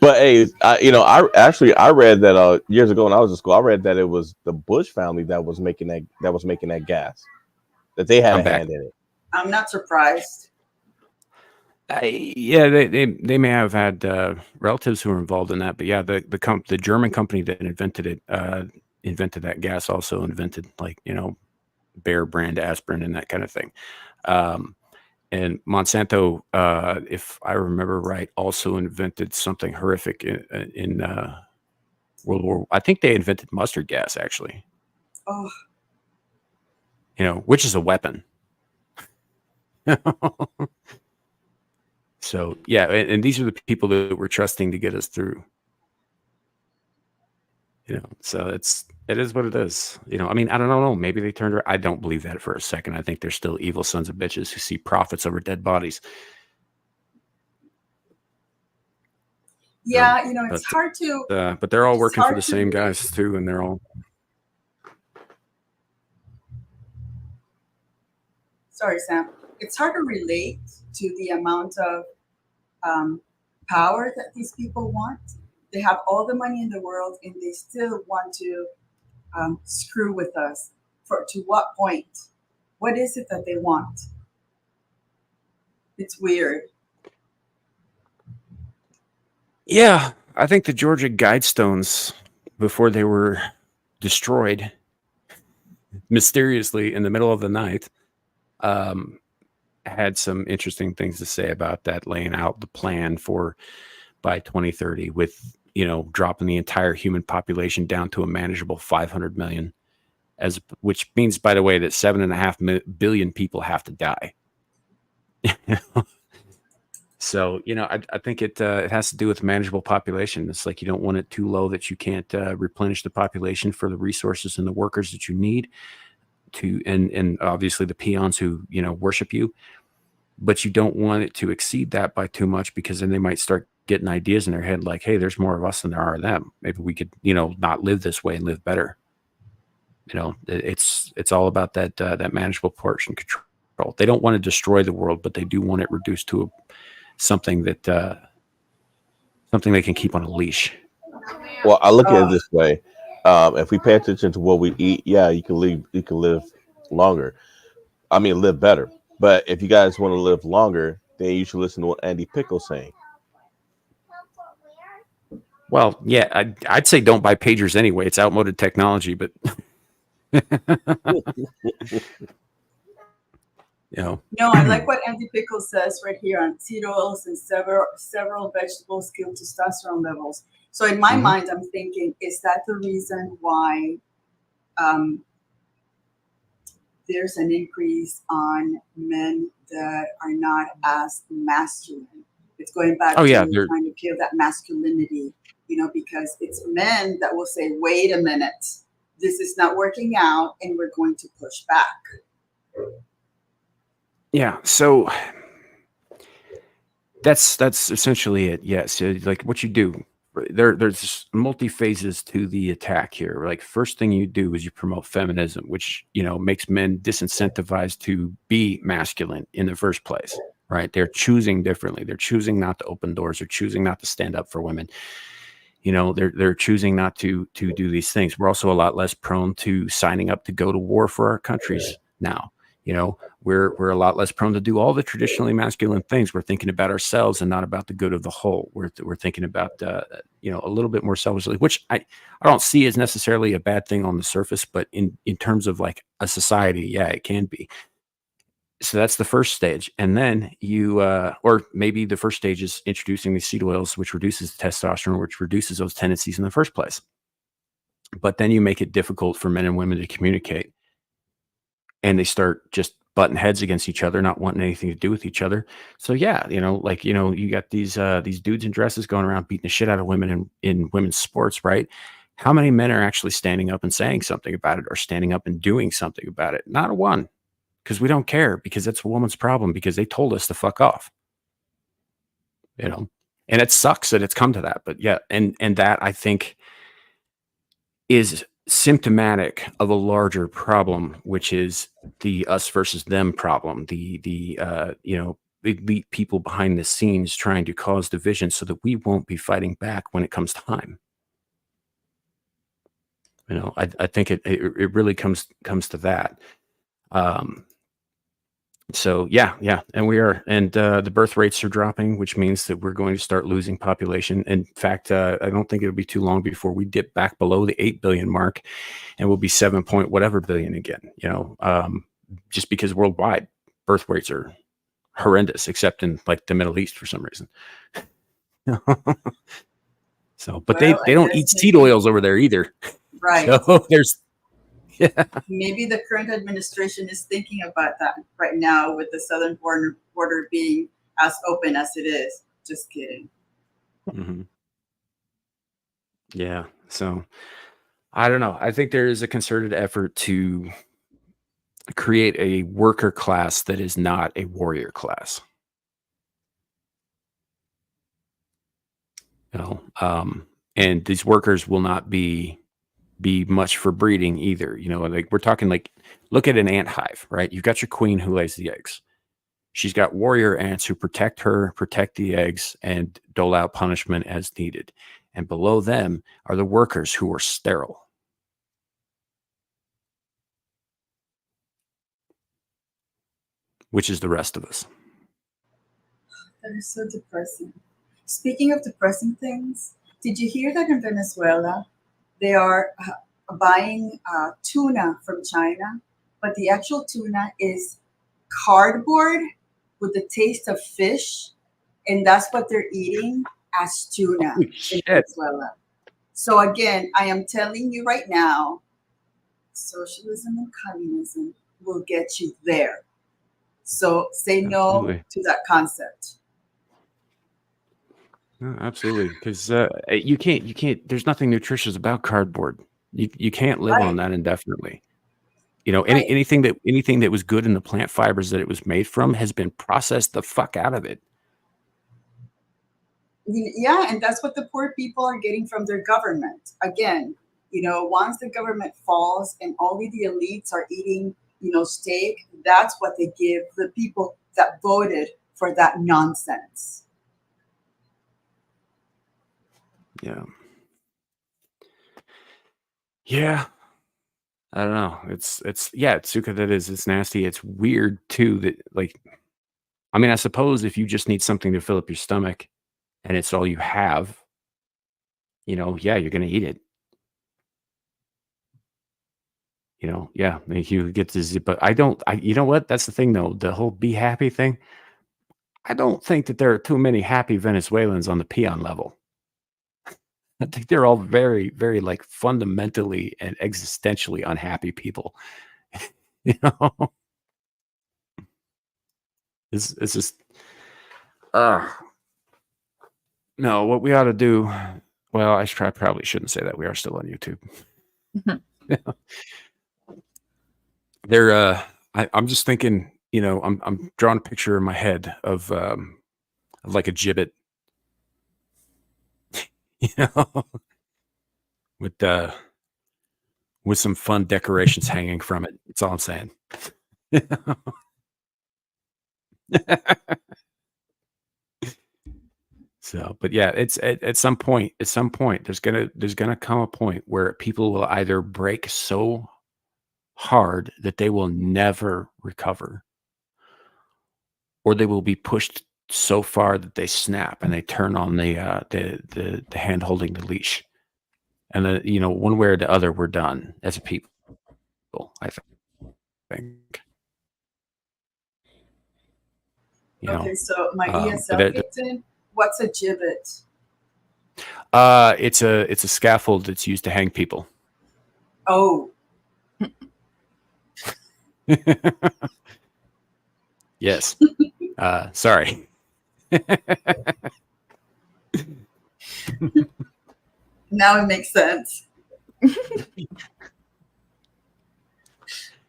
But hey, I read that years ago when I was in school. I read that it was the Bush family that was making that gas, that they had a hand in it. I'm not surprised. They may have had relatives who were involved in that, but yeah, the German company that invented it invented that gas. Also invented Bayer brand aspirin and that kind of thing. And Monsanto, if I remember right, also invented something horrific in World War. I think they invented mustard gas, actually. Oh. which is a weapon. So yeah, and these are the people that we're trusting to get us through. So it is what it is. I mean, I don't know. Maybe they turned around. I don't believe that for a second. I think they're still evil sons of bitches who see profits over dead bodies. Yeah, it's hard to. But they're all working for the same guys too, and they're all. Sorry, Sam. It's hard to relate to the amount of power that these people want. They have all the money in the world, and they still want to screw with us. To what point? What is it that they want? It's weird. Yeah, I think the Georgia Guidestones, before they were destroyed mysteriously in the middle of the night, had some interesting things to say about that, laying out the plan for by 2030 with, dropping the entire human population down to a manageable 500 million, which means, by the way, that 7.5 billion people have to die. So, I think it has to do with manageable population. It's like you don't want it too low that you can't replenish the population for the resources and the workers that you need and obviously the peons who, worship you. But you don't want it to exceed that by too much, because then they might start getting ideas in their head like, hey, there's more of us than there are of them. Maybe we could, not live this way and live better. It's all about that manageable portion control. They don't want to destroy the world, but they do want it reduced to something that something they can keep on a leash. Well, I look at it this way: if we pay attention to what we eat, yeah, you can live longer. I mean, live better. But if you guys want to live longer, then you should listen to what Andy Pickle's saying. Well, yeah, I'd say don't buy pagers anyway. It's outmoded technology, but No, I like what Andy Pickle says right here on seed oils and several vegetables kill testosterone levels. So in my mind, I'm thinking, is that the reason why there's an increase on men that are not as masculine? It's going back to trying to kill that masculinity, because it's men that will say, wait a minute, this is not working out, and we're going to push back. Yeah, so that's essentially it. Yes, like what you do. There's multi phases to the attack here. Like, first thing you do is you promote feminism, which makes men disincentivized to be masculine in the first place. Right? They're choosing differently. They're choosing not to open doors. They're choosing not to stand up for women. They're choosing not to do these things. We're also a lot less prone to signing up to go to war for our countries now. We're a lot less prone to do all the traditionally masculine things. We're thinking about ourselves and not about the good of the whole. We're thinking about a little bit more selfishly, which I don't see as necessarily a bad thing on the surface, but in terms of like a society, yeah, it can be. So that's the first stage. And then or maybe the first stage is introducing these seed oils, which reduces testosterone, which reduces those tendencies in the first place. But then you make it difficult for men and women to communicate. And they start just butting heads against each other, not wanting anything to do with each other. So yeah, you got these dudes in dresses going around beating the shit out of women in women's sports, right? How many men are actually standing up and saying something about it, or standing up and doing something about it? Not a one, because we don't care, because that's a woman's problem, because they told us to fuck off. And it sucks that it's come to that, but yeah, and that, I think, is symptomatic of a larger problem, which is the us versus them problem, the elite people behind the scenes trying to cause division so that we won't be fighting back when it comes time. I think it really comes to that. So yeah, and we are, and the birth rates are dropping, which means that we're going to start losing population. In fact, I don't think it'll be too long before we dip back below the 8 billion mark, and we'll be 7 point whatever billion again. Just because worldwide birth rates are horrendous, except in like the Middle East for some reason. So, but they don't eat seed oils over there either. Right. So there's Yeah. Maybe the current administration is thinking about that right now with the southern border being as open as it is. Just kidding. Mm-hmm. Yeah. So I don't know. I think there is a concerted effort to create a worker class that is not a warrior class. And these workers will not be much for breeding either. Like we're talking like, look at an ant hive, right? You've got your queen who lays the eggs. She's got warrior ants who protect her, protect the eggs, and dole out punishment as needed. And below them are the workers who are sterile. Which is the rest of us. That is so depressing. Speaking of depressing things, did you hear that in Venezuela they are buying tuna from China, but the actual tuna is cardboard with the taste of fish, and that's what they're eating as tuna in Venezuela. So again, I am telling you right now, socialism and communism will get you there. So say no to that concept. No, absolutely, because you can't. There's nothing nutritious about cardboard. You can't live on that indefinitely. Anything that was good in the plant fibers that it was made from has been processed the fuck out of it. Yeah, and that's what the poor people are getting from their government. Again, once the government falls and only the elites are eating, steak, that's what they give the people that voted for that nonsense. Yeah. Yeah. I don't know. It's Tsuka, it's nasty. It's weird too that I suppose if you just need something to fill up your stomach and it's all you have, you're going to eat it. You get to zip, but you know what? That's the thing though. The whole be happy thing. I don't think that there are too many happy Venezuelans on the peon level. I think they're all very, very fundamentally and existentially unhappy people. It's just, no, what we ought to do. Well, I probably shouldn't say that. We are still on YouTube. I'm just thinking, I'm drawing a picture in my head of like a gibbet, with some fun decorations hanging from it. That's all I'm saying. So, but yeah, it's at some point, there's gonna come a point where people will either break so hard that they will never recover, or they will be pushed so far that they snap and they turn on the hand holding the leash, and then one way or the other, we're done as a people. I think. Okay, so my ESL gets in. What's a gibbet? It's a scaffold that's used to hang people. Oh. Yes. Sorry. Now it makes sense.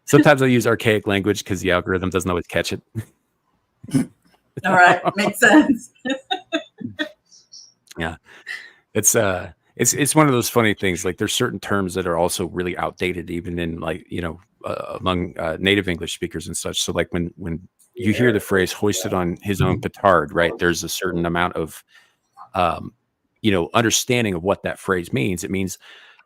Sometimes I use archaic language because the algorithm doesn't always catch it. All right, makes sense. Yeah, it's one of those funny things. Like there's certain terms that are also really outdated, even in among native English speakers and such. So like when you hear the phrase "hoisted on his own petard," right? There's a certain amount of understanding of what that phrase means. It means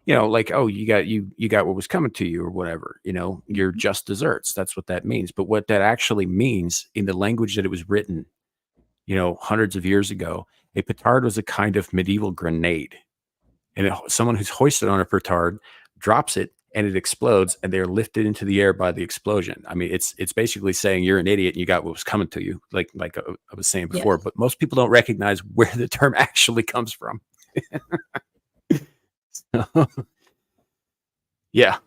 oh, you got what was coming to you or whatever. You're just desserts. That's what that means. But what that actually means in the language that it was written, hundreds of years ago, a petard was a kind of medieval grenade. And someone who's hoisted on a petard drops it and it explodes and they're lifted into the air by the explosion. I mean, it's basically saying you're an idiot and you got what was coming to you, like I was saying before. Yes. But most people don't recognize where the term actually comes from. Yeah.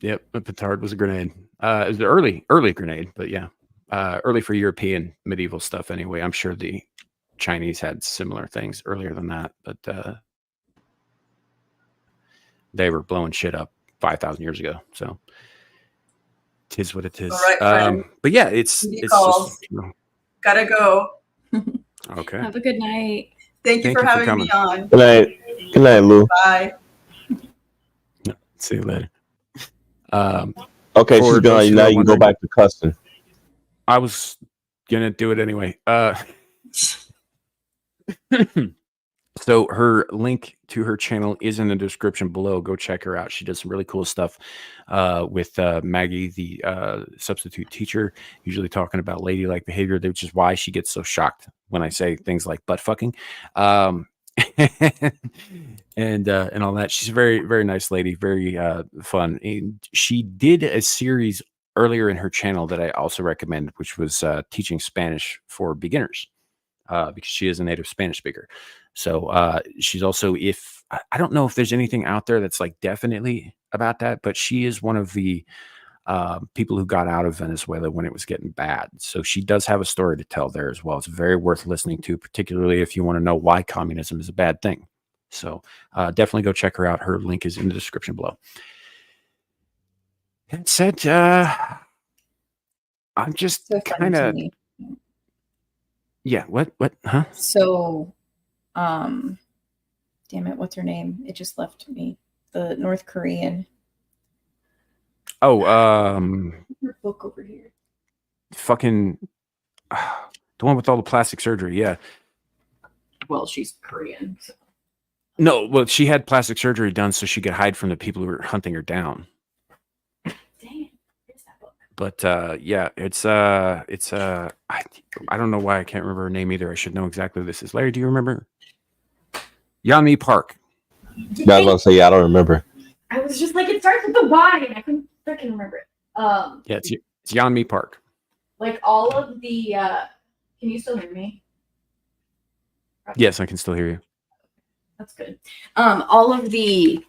Yep, a petard was a grenade. It was the early grenade, but yeah, early for European medieval stuff. Anyway, I'm sure the Chinese had similar things earlier than that, but they were blowing shit up 5,000 years ago. So, tis what it is. All right, friend. But yeah, it's calls. just, you know, Gotta go. okay. Have a good night. Thank you for having me on. Good night. Good night, Lou. Bye. See you later. Okay, she's gone. Now you can go back to cussing. I was gonna do it anyway. So her link to her channel is in the description below. Go check her out. She does some really cool stuff with Maggie, the substitute teacher, usually talking about ladylike behavior, which is why she gets so shocked when I say things like butt fucking. And all that. She's a very, very nice lady, very fun. And she did a series earlier in her channel that I also recommend, which was teaching Spanish for beginners, because she is a native Spanish speaker. So she's also, if I don't know if there's anything out there that's like definitely about that, but she is one of the people who got out of Venezuela when it was getting bad. So she does have a story to tell there as well. It's very worth listening to, particularly if you want to know why communism is a bad thing. So definitely go check her out. Her link is in the description below. That said, I'm just So kind of, yeah. What? Huh? So, damn it, what's her name? It just left me. The North Korean. Oh, Her book over here. fucking the one with all the plastic surgery. Yeah. Well, she's Korean. So. No, well, she had plastic surgery done so she could hide from the people who were hunting her down. Dang, where's that book? But yeah, it's I don't know why I can't remember her name either. I should know exactly who this is. Larry, do you remember? Yami Park. Yeah, I was gonna say, yeah, I don't remember. I was just like, it starts with the Y, and I couldn't freaking remember it. Yeah, it's Yami Park. Like all of the. Can you still hear me? Yes, I can still hear you. That's good. All of the,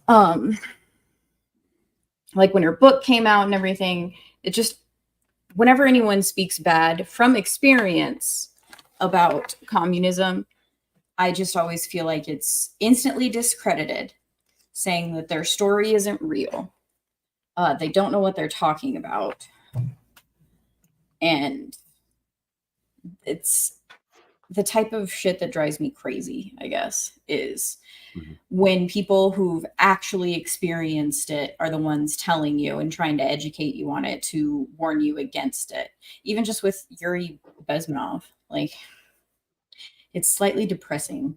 like when her book came out and everything, it just, whenever anyone speaks bad from experience about communism, I just always feel like it's instantly discredited, saying that their story isn't real. They don't know what they're talking about. And it's the type of shit that drives me crazy, I guess, is when people who've actually experienced it are the ones telling you and trying to educate you on it to warn you against it. Even just with Yuri Bezmenov, like, it's slightly depressing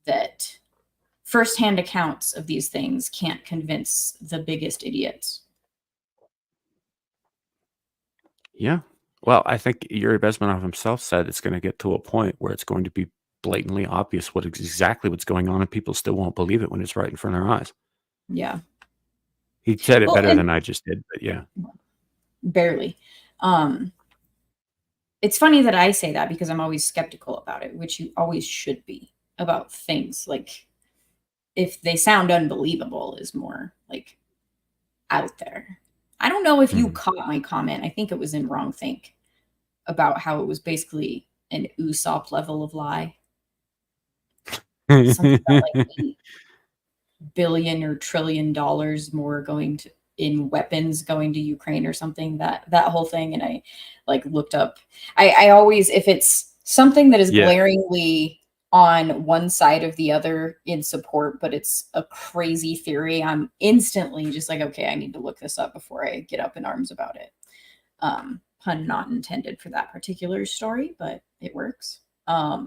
that firsthand accounts of these things can't convince the biggest idiots. Yeah. Well, I think Yuri Bezmenov himself said it's going to get to a point where it's going to be blatantly obvious exactly what's going on, and people still won't believe it when it's right in front of their eyes. Yeah. He said it better than I just did, but yeah. Barely. It's funny that I say that because I'm always skeptical about it, which you always should be about things. Like, if they sound unbelievable is more like out there. I don't know if you caught my comment. I think it was in Wrong Think about how it was basically an Usopp level of lie. Something about like $8 billion or $1 trillion more going to in weapons going to Ukraine or something, that whole thing. And I like looked up, I always, if it's something that is glaringly on one side of the other in support, but it's a crazy theory, I'm instantly just like, okay, I need to look this up before I get up in arms about it. Pun not intended for that particular story, but it works. I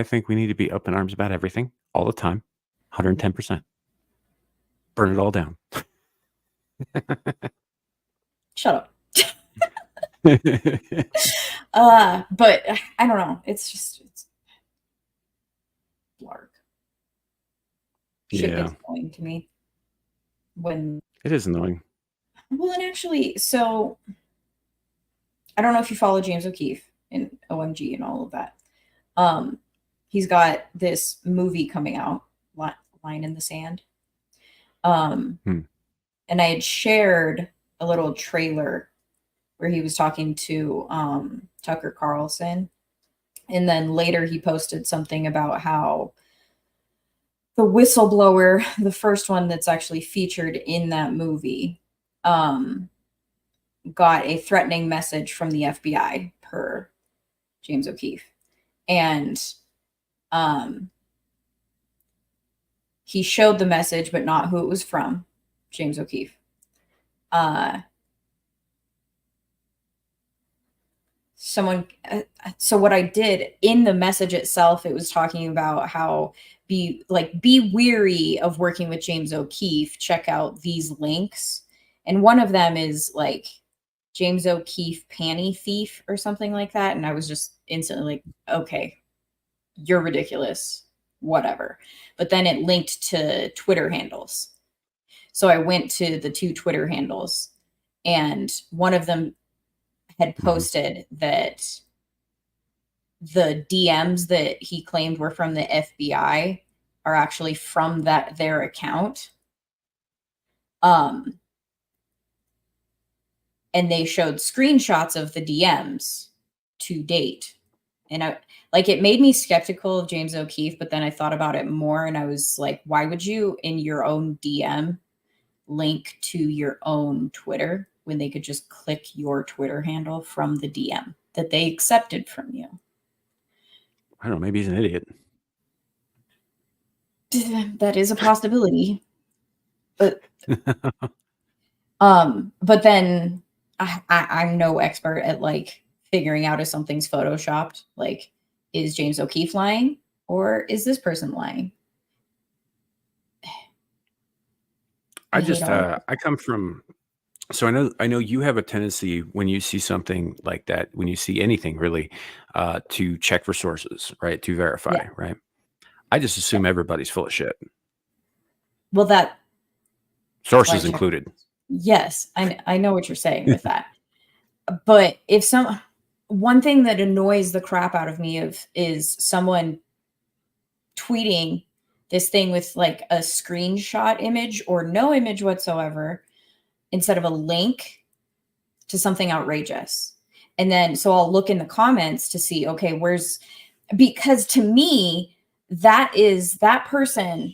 think we need to be up in arms about everything all the time. 110%. Burn it all down. Shut up. But I don't know. It's lark. Shit gets annoying to me when it is annoying. Well, and actually, so I don't know if you follow James O'Keefe and OMG and all of that. He's got this movie coming out, Line in the Sand. And I had shared a little trailer where he was talking to Tucker Carlson. And then later he posted something about how the whistleblower, the first one that's actually featured in that movie, got a threatening message from the FBI per James O'Keefe. And he showed the message, but not who it was from, James O'Keefe. So what I did in the message itself, it was talking about how be weary of working with James O'Keefe. Check out these links. And one of them is like James O'Keefe panty thief or something like that. And I was just instantly like, okay, you're ridiculous, whatever. But then it linked to Twitter handles. So I went to the 2 Twitter handles, and one of them had posted that the DMs that he claimed were from the FBI are actually from their account. And they showed screenshots of the DMs to date. And it made me skeptical of James O'Keefe, but then I thought about it more and I was like, why would you in your own DM link to your own Twitter when they could just click your Twitter handle from the DM that they accepted from you? I don't know. Maybe he's an idiot. That is a possibility. But then I'm no expert at figuring out if something's photoshopped. Like, is James O'Keefe lying or is this person lying? I come from, so I know you have a tendency when you see something like that, when you see anything really, to check for sources, right? To verify, right? I just assume everybody's full of shit. Well, that sources included. Yes, I know what you're saying with that. But if one thing that annoys the crap out of me is someone tweeting this thing with a screenshot image or no image whatsoever instead of a link to something outrageous. And then, so I'll look in the comments to see, okay, because to me, that is that person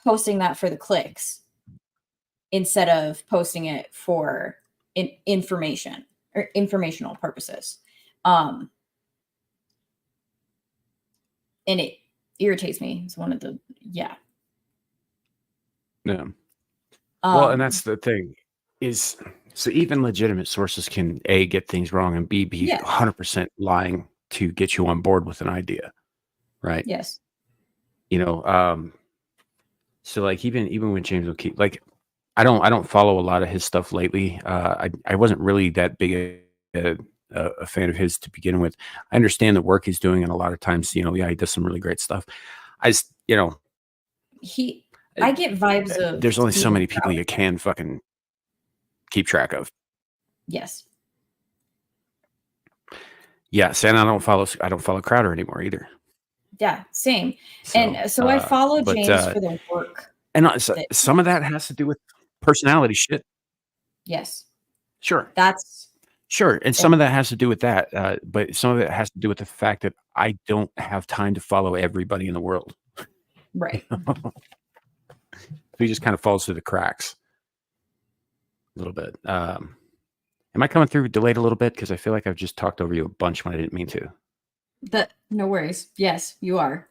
posting that for the clicks instead of posting it for information or informational purposes. And it irritates me. It's one of the, yeah. Well, and that's the thing is, so even legitimate sources can A, get things wrong, and B, be 100% lying to get you on board with an idea. Right. Yes. So even when James O'Keefe, I don't follow a lot of his stuff lately. I wasn't really that big a fan of his to begin with. I understand the work he's doing, and a lot of times, he does some really great stuff. I just, I get vibes of there's only so many people you can fucking keep track of. Yes. Yes, and I don't follow Crowder anymore either. Yeah, same. So I follow James for the work. And some of that has to do with personality shit. Yes. Sure. Sure. And some of that has to do with that. But some of it has to do with the fact that I don't have time to follow everybody in the world. Right. He just kind of falls through the cracks a little bit. Am I coming through delayed a little bit? Because I feel like I've just talked over you a bunch when I didn't mean to. No worries. Yes, you are.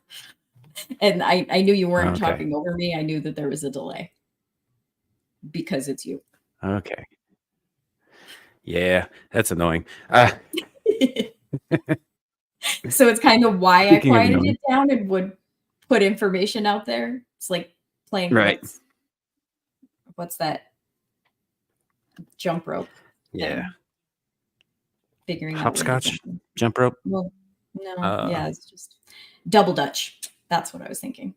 And I knew you weren't talking over me. I knew that there was a delay because it's you. Okay. Yeah, that's annoying. So it's kind of why I quieted it down and would put information out there. It's like playing what's that? Jump rope. Yeah. Figuring out hopscotch, jump rope. Well, no, it's just double dutch. That's what I was thinking.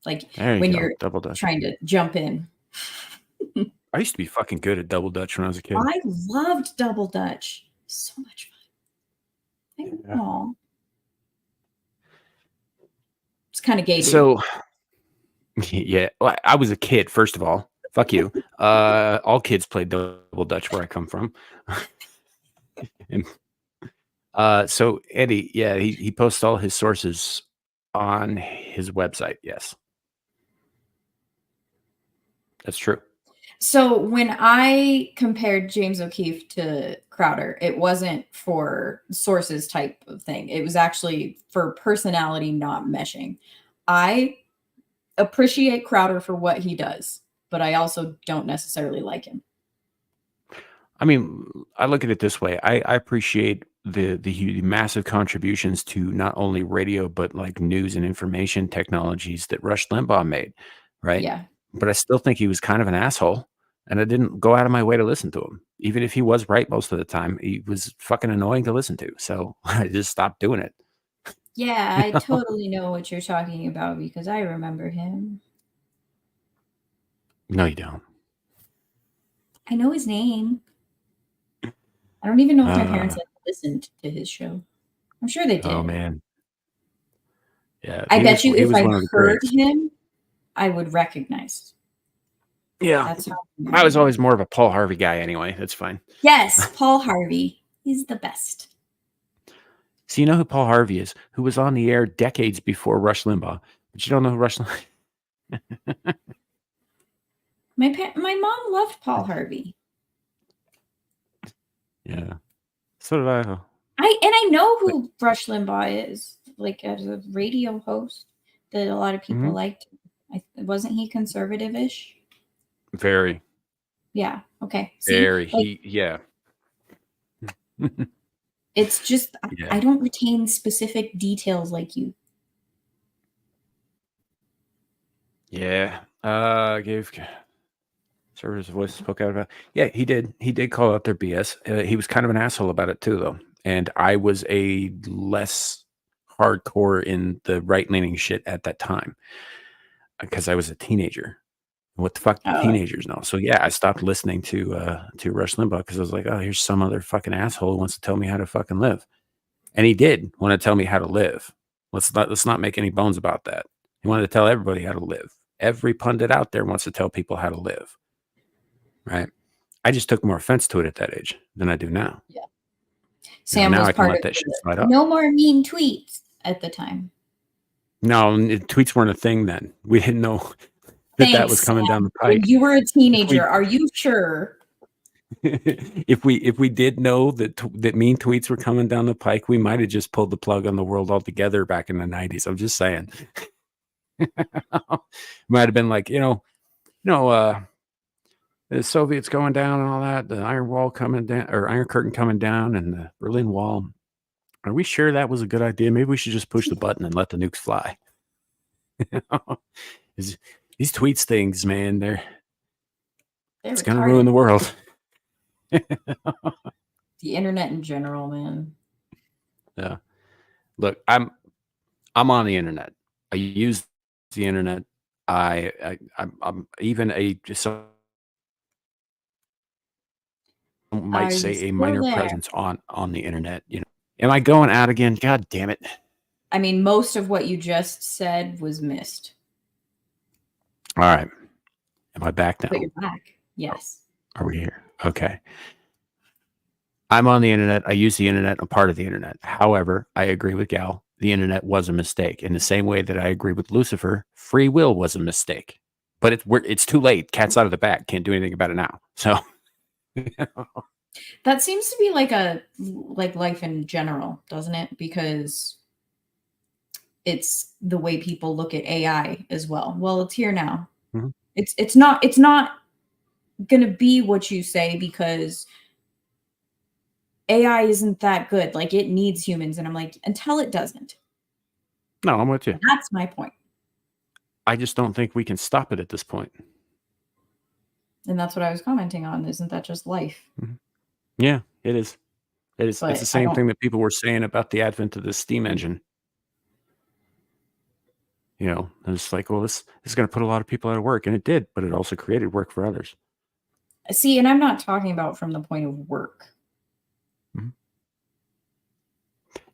When you're double dutch, trying to jump in. I used to be fucking good at double dutch when I was a kid. I loved double dutch. So much fun. Aw. It's kind of gay. So, yeah, well, I was a kid, first of all. Fuck you. All kids play double dutch where I come from. And, so Eddie, yeah, he posts all his sources on his website. Yes, that's true. So when I compared James O'Keefe to Crowder, it wasn't for sources type of thing. It was actually for personality not meshing. I appreciate Crowder for what he does, but I also don't necessarily like him. I mean, I look at it this way. I appreciate the massive contributions to not only radio, but like news and information technologies that Rush Limbaugh made, right? Yeah. But I still think he was kind of an asshole, and I didn't go out of my way to listen to him. Even if he was right most of the time, he was fucking annoying to listen to. So I just stopped doing it. Yeah, I totally know what you're talking about because I remember him. No, you don't. I know his name. I don't even know if my parents like listened to his show. I'm sure they did. Oh man. Yeah. I bet you if I heard him, I would recognize. Yeah. That's how I was always more of a Paul Harvey guy anyway. That's fine. Yes, Paul Harvey. He's the best. So you know who Paul Harvey is, who was on the air decades before Rush Limbaugh, but you don't know who Rush Limbaugh. My mom loved Paul Harvey. Yeah. So did I. I know who Rush Limbaugh is, like as a radio host that a lot of people liked. Wasn't he conservative-ish? Very. Yeah. Okay. See, very. like, Yeah. It's just I don't retain specific details like you. Yeah. Gave Server's voice spoke out about. Yeah, he did. He did call out their BS. He was kind of an asshole about it too, though. And I was a less hardcore in the right-leaning shit at that time because I was a teenager. What the fuck do teenagers know? So yeah, I stopped listening to Rush Limbaugh because I was like, oh, here's some other fucking asshole who wants to tell me how to fucking live. And he did want to tell me how to live. Let's not make any bones about that. He wanted to tell everybody how to live. Every pundit out there wants to tell people how to live. Right? I just took more offense to it at that age than I do now. Yeah. Sam now was I can part let of that shit slide up. No more mean tweets at the time. No, tweets weren't a thing then. We didn't know that was coming down the pipe. When you were a teenager, are you sure? if we did know that mean tweets were coming down the pike, we might have just pulled the plug on the world altogether back in the 90s. I'm just saying. Might have been like, the Soviets going down and all that, the Iron Wall coming down, or Iron Curtain coming down, and the Berlin Wall. Are we sure that was a good idea? Maybe we should just push the button and let the nukes fly. These tweets things, man, it's going to ruin the world. The internet in general, man. Yeah. Look, I'm on the internet. I use the internet. I'm even some might say a minor presence on the internet. Am I going out again? God damn it. I mean, most of what you just said was missed. All right. Am I back now? But you're back. Yes. Are we here? Okay. I'm on the internet. I use the internet. I'm part of the internet. However, I agree with Gal. The internet was a mistake. In the same way that I agree with Lucifer, free will was a mistake. But it's too late. Cat's out of the bag. Can't do anything about it now. So that seems to be like life in general, doesn't it? Because it's the way people look at AI as well. Well, it's here now. Mm-hmm. It's not going to be what you say because AI isn't that good. Like it needs humans. And I'm like, until it doesn't. No, I'm with you. That's my point. I just don't think we can stop it at this point. And that's what I was commenting on. Isn't that just life? Mm-hmm. Yeah, it is. It is. But it's the same thing that people were saying about the advent of the steam engine. It's like, well, this is going to put a lot of people out of work. And it did, but it also created work for others. See, and I'm not talking about from the point of work. Mm-hmm.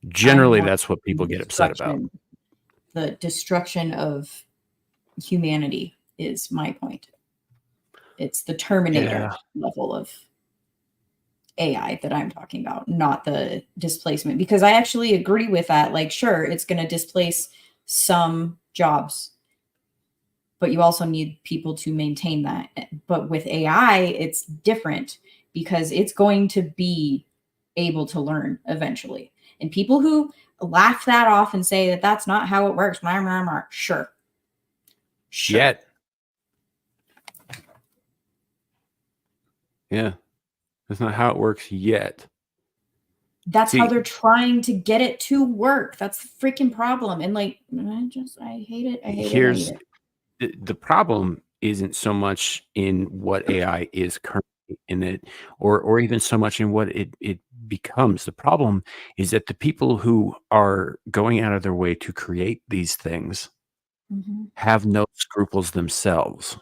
Generally, that's what people get upset about. The destruction of humanity is my point. It's the Terminator Yeah. level of AI that I'm talking about, not the displacement, because I actually agree with that. Like, sure, it's going to displace some jobs, but you also need people to maintain that. But with AI, it's different because it's going to be able to learn eventually. And people who laugh that off and say that that's not how it works, sure. Yet. Yeah. That's not how it works yet. That's how they're trying to get it to work. That's the freaking problem. And like, I hate it. I hate it. The problem isn't so much in what AI is currently in it, or even so much in what it becomes. The problem is that the people who are going out of their way to create these things have no scruples themselves.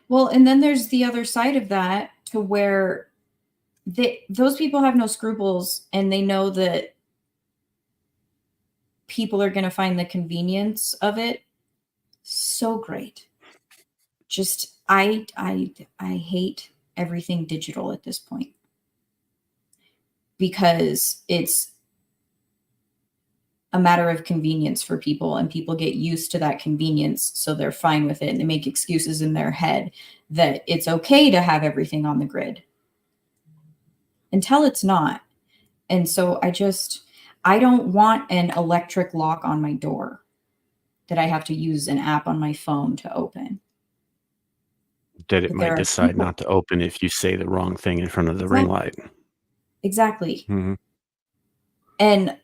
Well, and then there's the other side of that, to where those people have no scruples, and they know that people are going to find the convenience of it so great. Just I hate everything digital at this point, because it's a matter of convenience for people, and people get used to that convenience, so they're fine with it, and they make excuses in their head that it's okay to have everything on the grid until it's not. And so I don't want an electric lock on my door that I have to use an app on my phone to open. That it might decide not to open if you say the wrong thing in front of the ring light. Exactly. And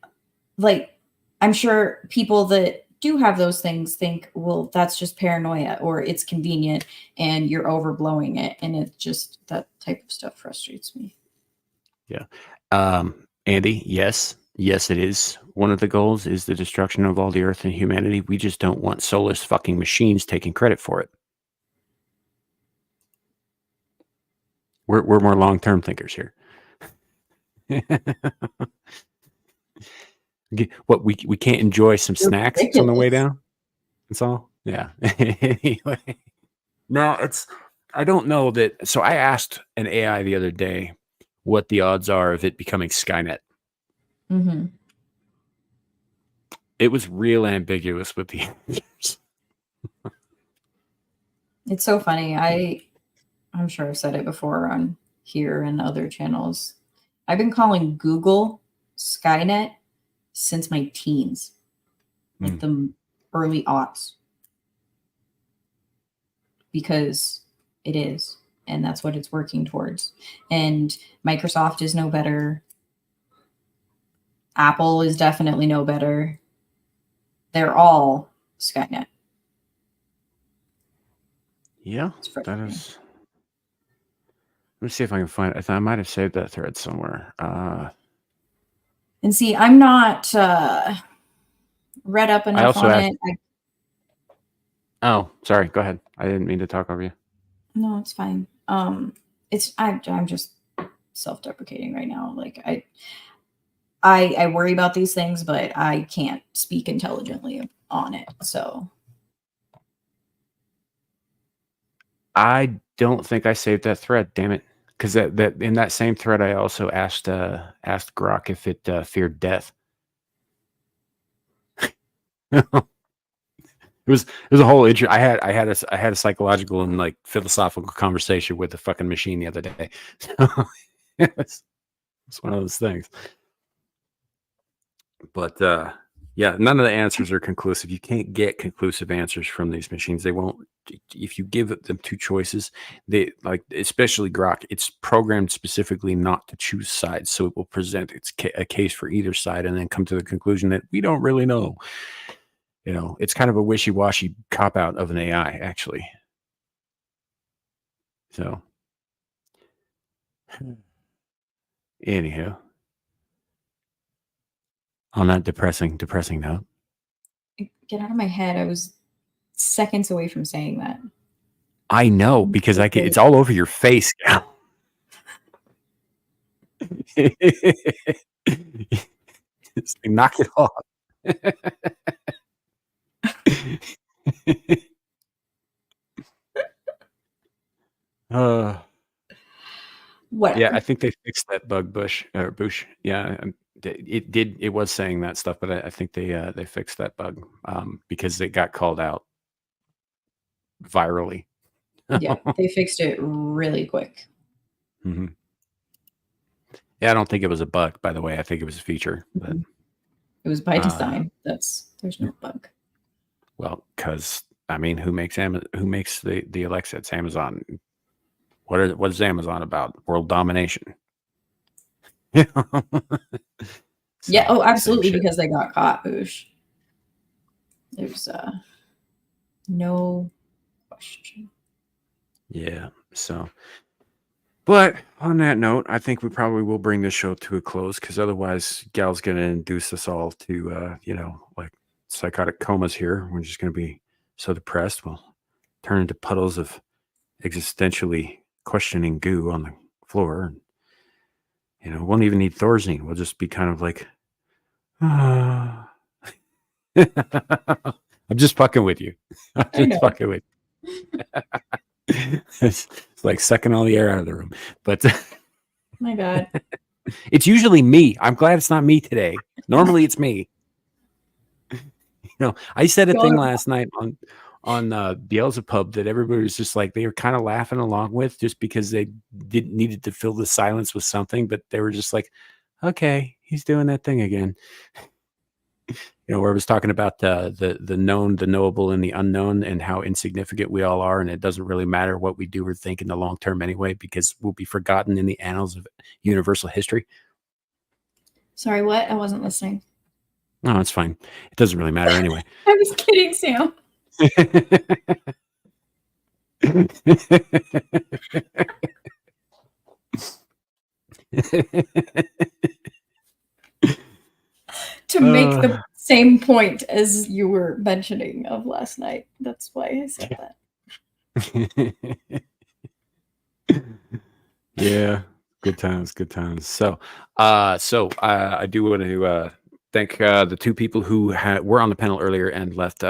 like, I'm sure people that do have those things think, well, that's just paranoia, or it's convenient and you're overblowing it. And it just, that type of stuff frustrates me. Yeah. Andy, yes, it is. One of the goals is the destruction of all the earth and humanity. We just don't want soulless fucking machines taking credit for it. We're more long-term thinkers here. What, we can't enjoy some snacks on the way down? That's all? Yeah. Anyway. No, I don't know that. So I asked an AI the other day what the odds are of it becoming Skynet. It was real ambiguous with the answers. It's so funny. I'm sure I've said it before on here and other channels. I've been calling Google Skynet since my teens, like the early aughts, because it is, and that's what it's working towards. And Microsoft is no better. Apple is definitely no better. They're all Skynet. Yeah, that is. Let me see if I can find it. I might have saved that thread somewhere. And see, I'm not read up enough on it. Oh, sorry. Go ahead. I didn't mean to talk over you. No, it's fine. I'm just self-deprecating right now. Like I worry about these things, but I can't speak intelligently on it. So I don't think I saved that thread. Damn it! Because that in that same thread, I also asked Grok if it feared death. It was a whole I had a psychological and like philosophical conversation with the fucking machine the other day. So it's one of those things. But yeah, none of the answers are conclusive. You can't get conclusive answers from these machines. They won't. If you give them two choices, they like, especially Grok, it's programmed specifically not to choose sides. So it will present a case for either side and then come to the conclusion that we don't really know. You know, it's kind of a wishy-washy cop-out of an AI, actually. So, anyhow, on that depressing note. Get out of my head. I was seconds away from saying that. I know, because it's all over your face now. Knock it off. Yeah, I think they fixed that bug, Bush. Yeah, it did. It was saying that stuff, but I think they fixed that bug because it got called out virally. Yeah, they fixed it really quick. hmm Yeah, I don't think it was a bug, by the way. I think it was a feature. But, it was by design. There's no bug. Well, because I mean, who makes the Alexa? It's Amazon. What is Amazon about? World domination. Yeah. Oh, absolutely, because they got caught, Boosh. There's no question. Yeah. So, but on that note, I think we probably will bring this show to a close because otherwise, Gal's going to induce us all to, like psychotic comas here. We're just going to be so depressed. We'll turn into puddles of existentially questioning goo on the floor. And, won't even need Thorazine. We'll just be kind of like, I'm just fucking with you. I'm just fucking with you. It's like sucking all the air out of the room. But my God. It's usually me. I'm glad it's not me today. Normally it's me. I said a thing last night on Beelzebub that everybody was just like, they were kind of laughing along with just because they needed to fill the silence with something, but they were just like, okay, he's doing that thing again. Where I was talking about the known, the knowable, and the unknown, and how insignificant we all are, and it doesn't really matter what we do or think in the long term anyway, because we'll be forgotten in the annals of universal history. Sorry, what? I wasn't listening. No, it's fine. It doesn't really matter anyway. I was kidding, Sam. To make the same point as you were mentioning of last night. That's why I said that. Yeah, good times. So I do want to thank the two people who were on the panel earlier and left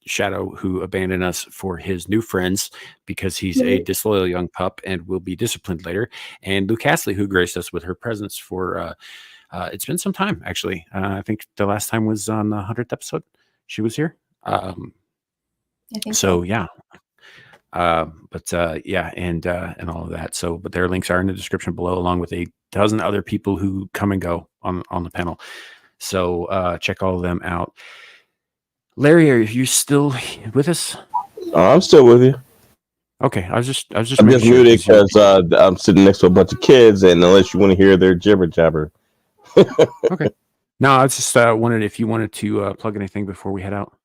Shadow, who abandoned us for his new friends because he's a disloyal young pup and will be disciplined later, and Lou Castley, who graced us with her presence for it's been some time, actually. I think the last time was on the 100th episode. She was here. I think so. Yeah. Yeah, and all of that. So, but their links are in the description below, along with a dozen other people who come and go on the panel. So check all of them out. Larry, are you still with us? I'm still with you. Okay, I'm just muted because I'm sitting next to a bunch of kids, and unless you want to hear their jibber jabber. Okay. No, I was just wondering if you wanted to plug anything before we head out.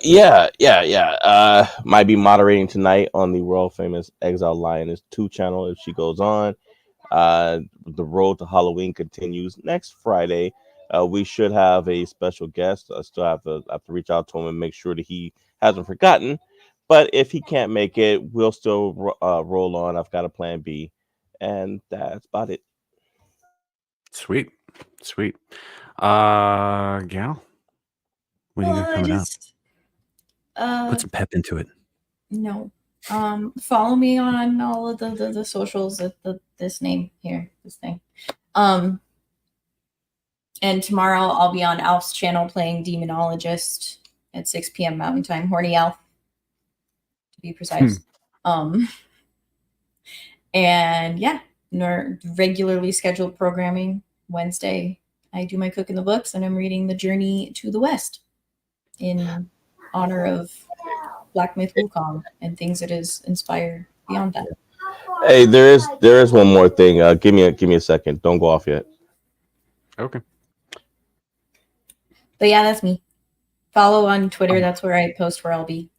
Yeah. Might be moderating tonight on the world famous Exile Lioness 2 channel if she goes on. The road to Halloween continues next Friday. We should have a special guest. I still have to reach out to him and make sure that he hasn't forgotten. But if he can't make it, we'll still roll on. I've got a plan B, and that's about it. Sweet. Gal, when are you coming up? Put some pep into it. No. Follow me on all of the socials at this name here, this thing. And tomorrow I'll be on Alf's channel playing Demonologist at 6 p.m. Mountain Time. Horny Alf, to be precise. And yeah, regularly scheduled programming. Wednesday, I do my cook in the books, and I'm reading The Journey to the West in honor of Black Myth Wukong and things that is inspired beyond that. Hey, there is one more thing. Give me a second. Don't go off yet. Okay. But yeah, that's me. Follow on Twitter. That's where I post where I'll be.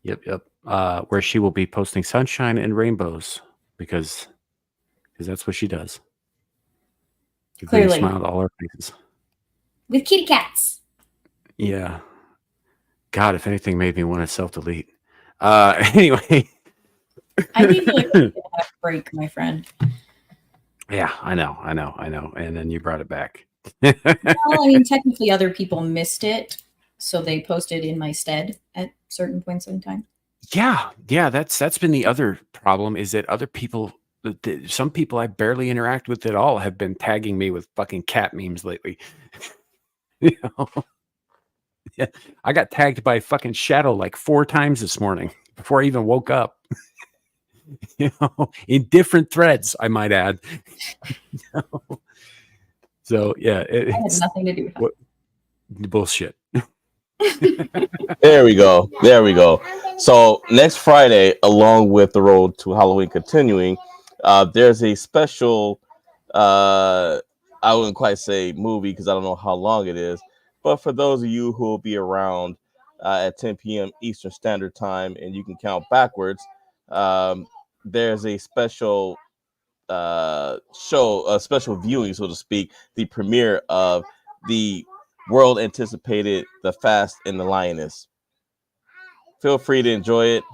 Yep. Where she will be posting sunshine and rainbows because that's what she does. Clearly. Smile to all our faces. With kitty cats. Yeah. God, if anything made me want to self-delete. Anyway. I need to have a break, my friend. Yeah, I know. And then you brought it back. Well, I mean, technically other people missed it, so they posted in my stead at certain points in time. Yeah, that's been the other problem, is that other people, some people I barely interact with at all, have been tagging me with fucking cat memes lately. You know? Yeah, I got tagged by fucking Shadow like 4 times this morning before I even woke up. You know, in different threads, I might add. So yeah, I had nothing to do with that. Bullshit. There we go. There we go. So next Friday, along with the Road to Halloween continuing, there's a special. I wouldn't quite say movie because I don't know how long it is, but for those of you who will be around at 10 p.m. Eastern Standard Time, and you can count backwards, there's a special show, a special viewing, so to speak, the premiere of the world anticipated The Fast and the Lioness. Feel free to enjoy it.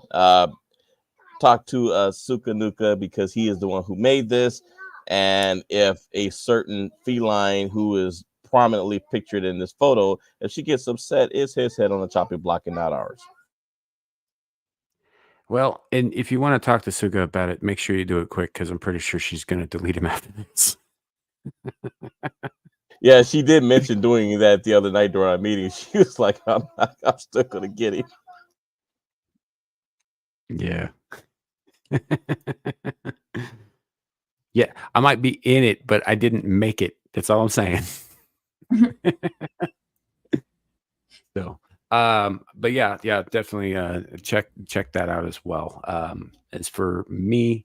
Talk to Suka Nuka because he is the one who made this. And if a certain feline who is prominently pictured in this photo, if she gets upset, it's his head on the chopping block and not ours. Well, and if you want to talk to Suga about it, make sure you do it quick because I'm pretty sure she's going to delete him after this. Yeah, she did mention doing that the other night during our meeting. She was like, I'm still going to get him. Yeah. Yeah, I might be in it, but I didn't make it. That's all I'm saying. So, but yeah, definitely check that out as well. As for me,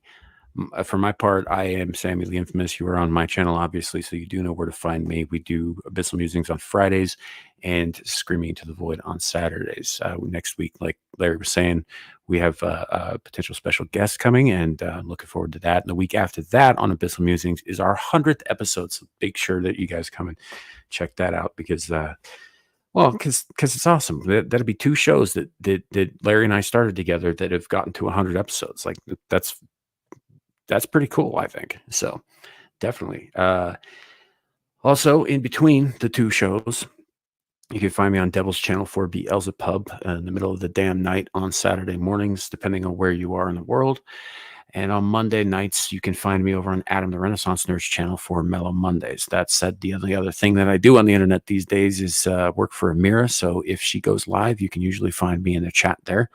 for my part, I am Sammy the Infamous. You are on my channel, obviously, so you do know where to find me. We do Abyssal Musings on Fridays and Screaming to the Void on Saturdays. Next week, like Larry was saying, we have a potential special guest coming, and looking forward to that. And the week after that on Abyssal Musings is our 100th episode, so make sure that you guys come and check that out because because it's awesome. That'll be 2 shows that Larry and I started together that have gotten to 100 episodes. Like that's pretty cool, I think. So definitely. Also, in between the 2 shows, you can find me on Devil's Channel 4 Beelzebub in the middle of the damn night on Saturday mornings, depending on where you are in the world. And on Monday nights, you can find me over on Adam the Renaissance Nerd's channel for Mellow Mondays. That said, the only other thing that I do on the internet these days is work for Amira. So if she goes live, you can usually find me in the chat there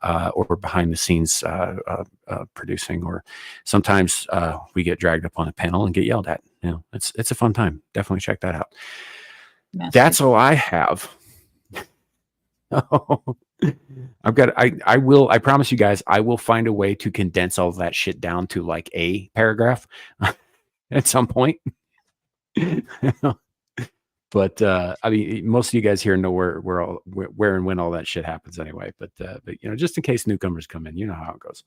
or behind the scenes producing. Or sometimes we get dragged up on a panel and get yelled at. You know, it's a fun time. Definitely check that out. That's all I have. I promise you guys, I will find a way to condense all that shit down to like a paragraph at some point. But I mean, most of you guys here know where and when all that shit happens anyway. But you know, just in case newcomers come in, you know how it goes.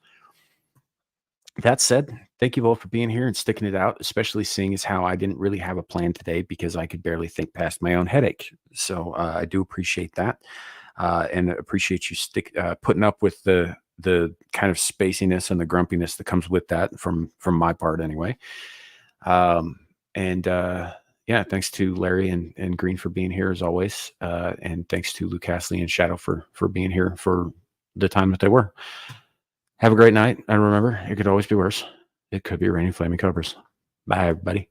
That said, thank you all for being here and sticking it out, especially seeing as how I didn't really have a plan today because I could barely think past my own headache. So I do appreciate that. And appreciate you putting up with the kind of spaciness and the grumpiness that comes with that from my part anyway. Yeah, thanks to Larry and Green for being here as always. And thanks to Luke Castley and Shadow for being here for the time that they were. Have a great night. And remember, it could always be worse. It could be raining flaming cobras. Bye, everybody.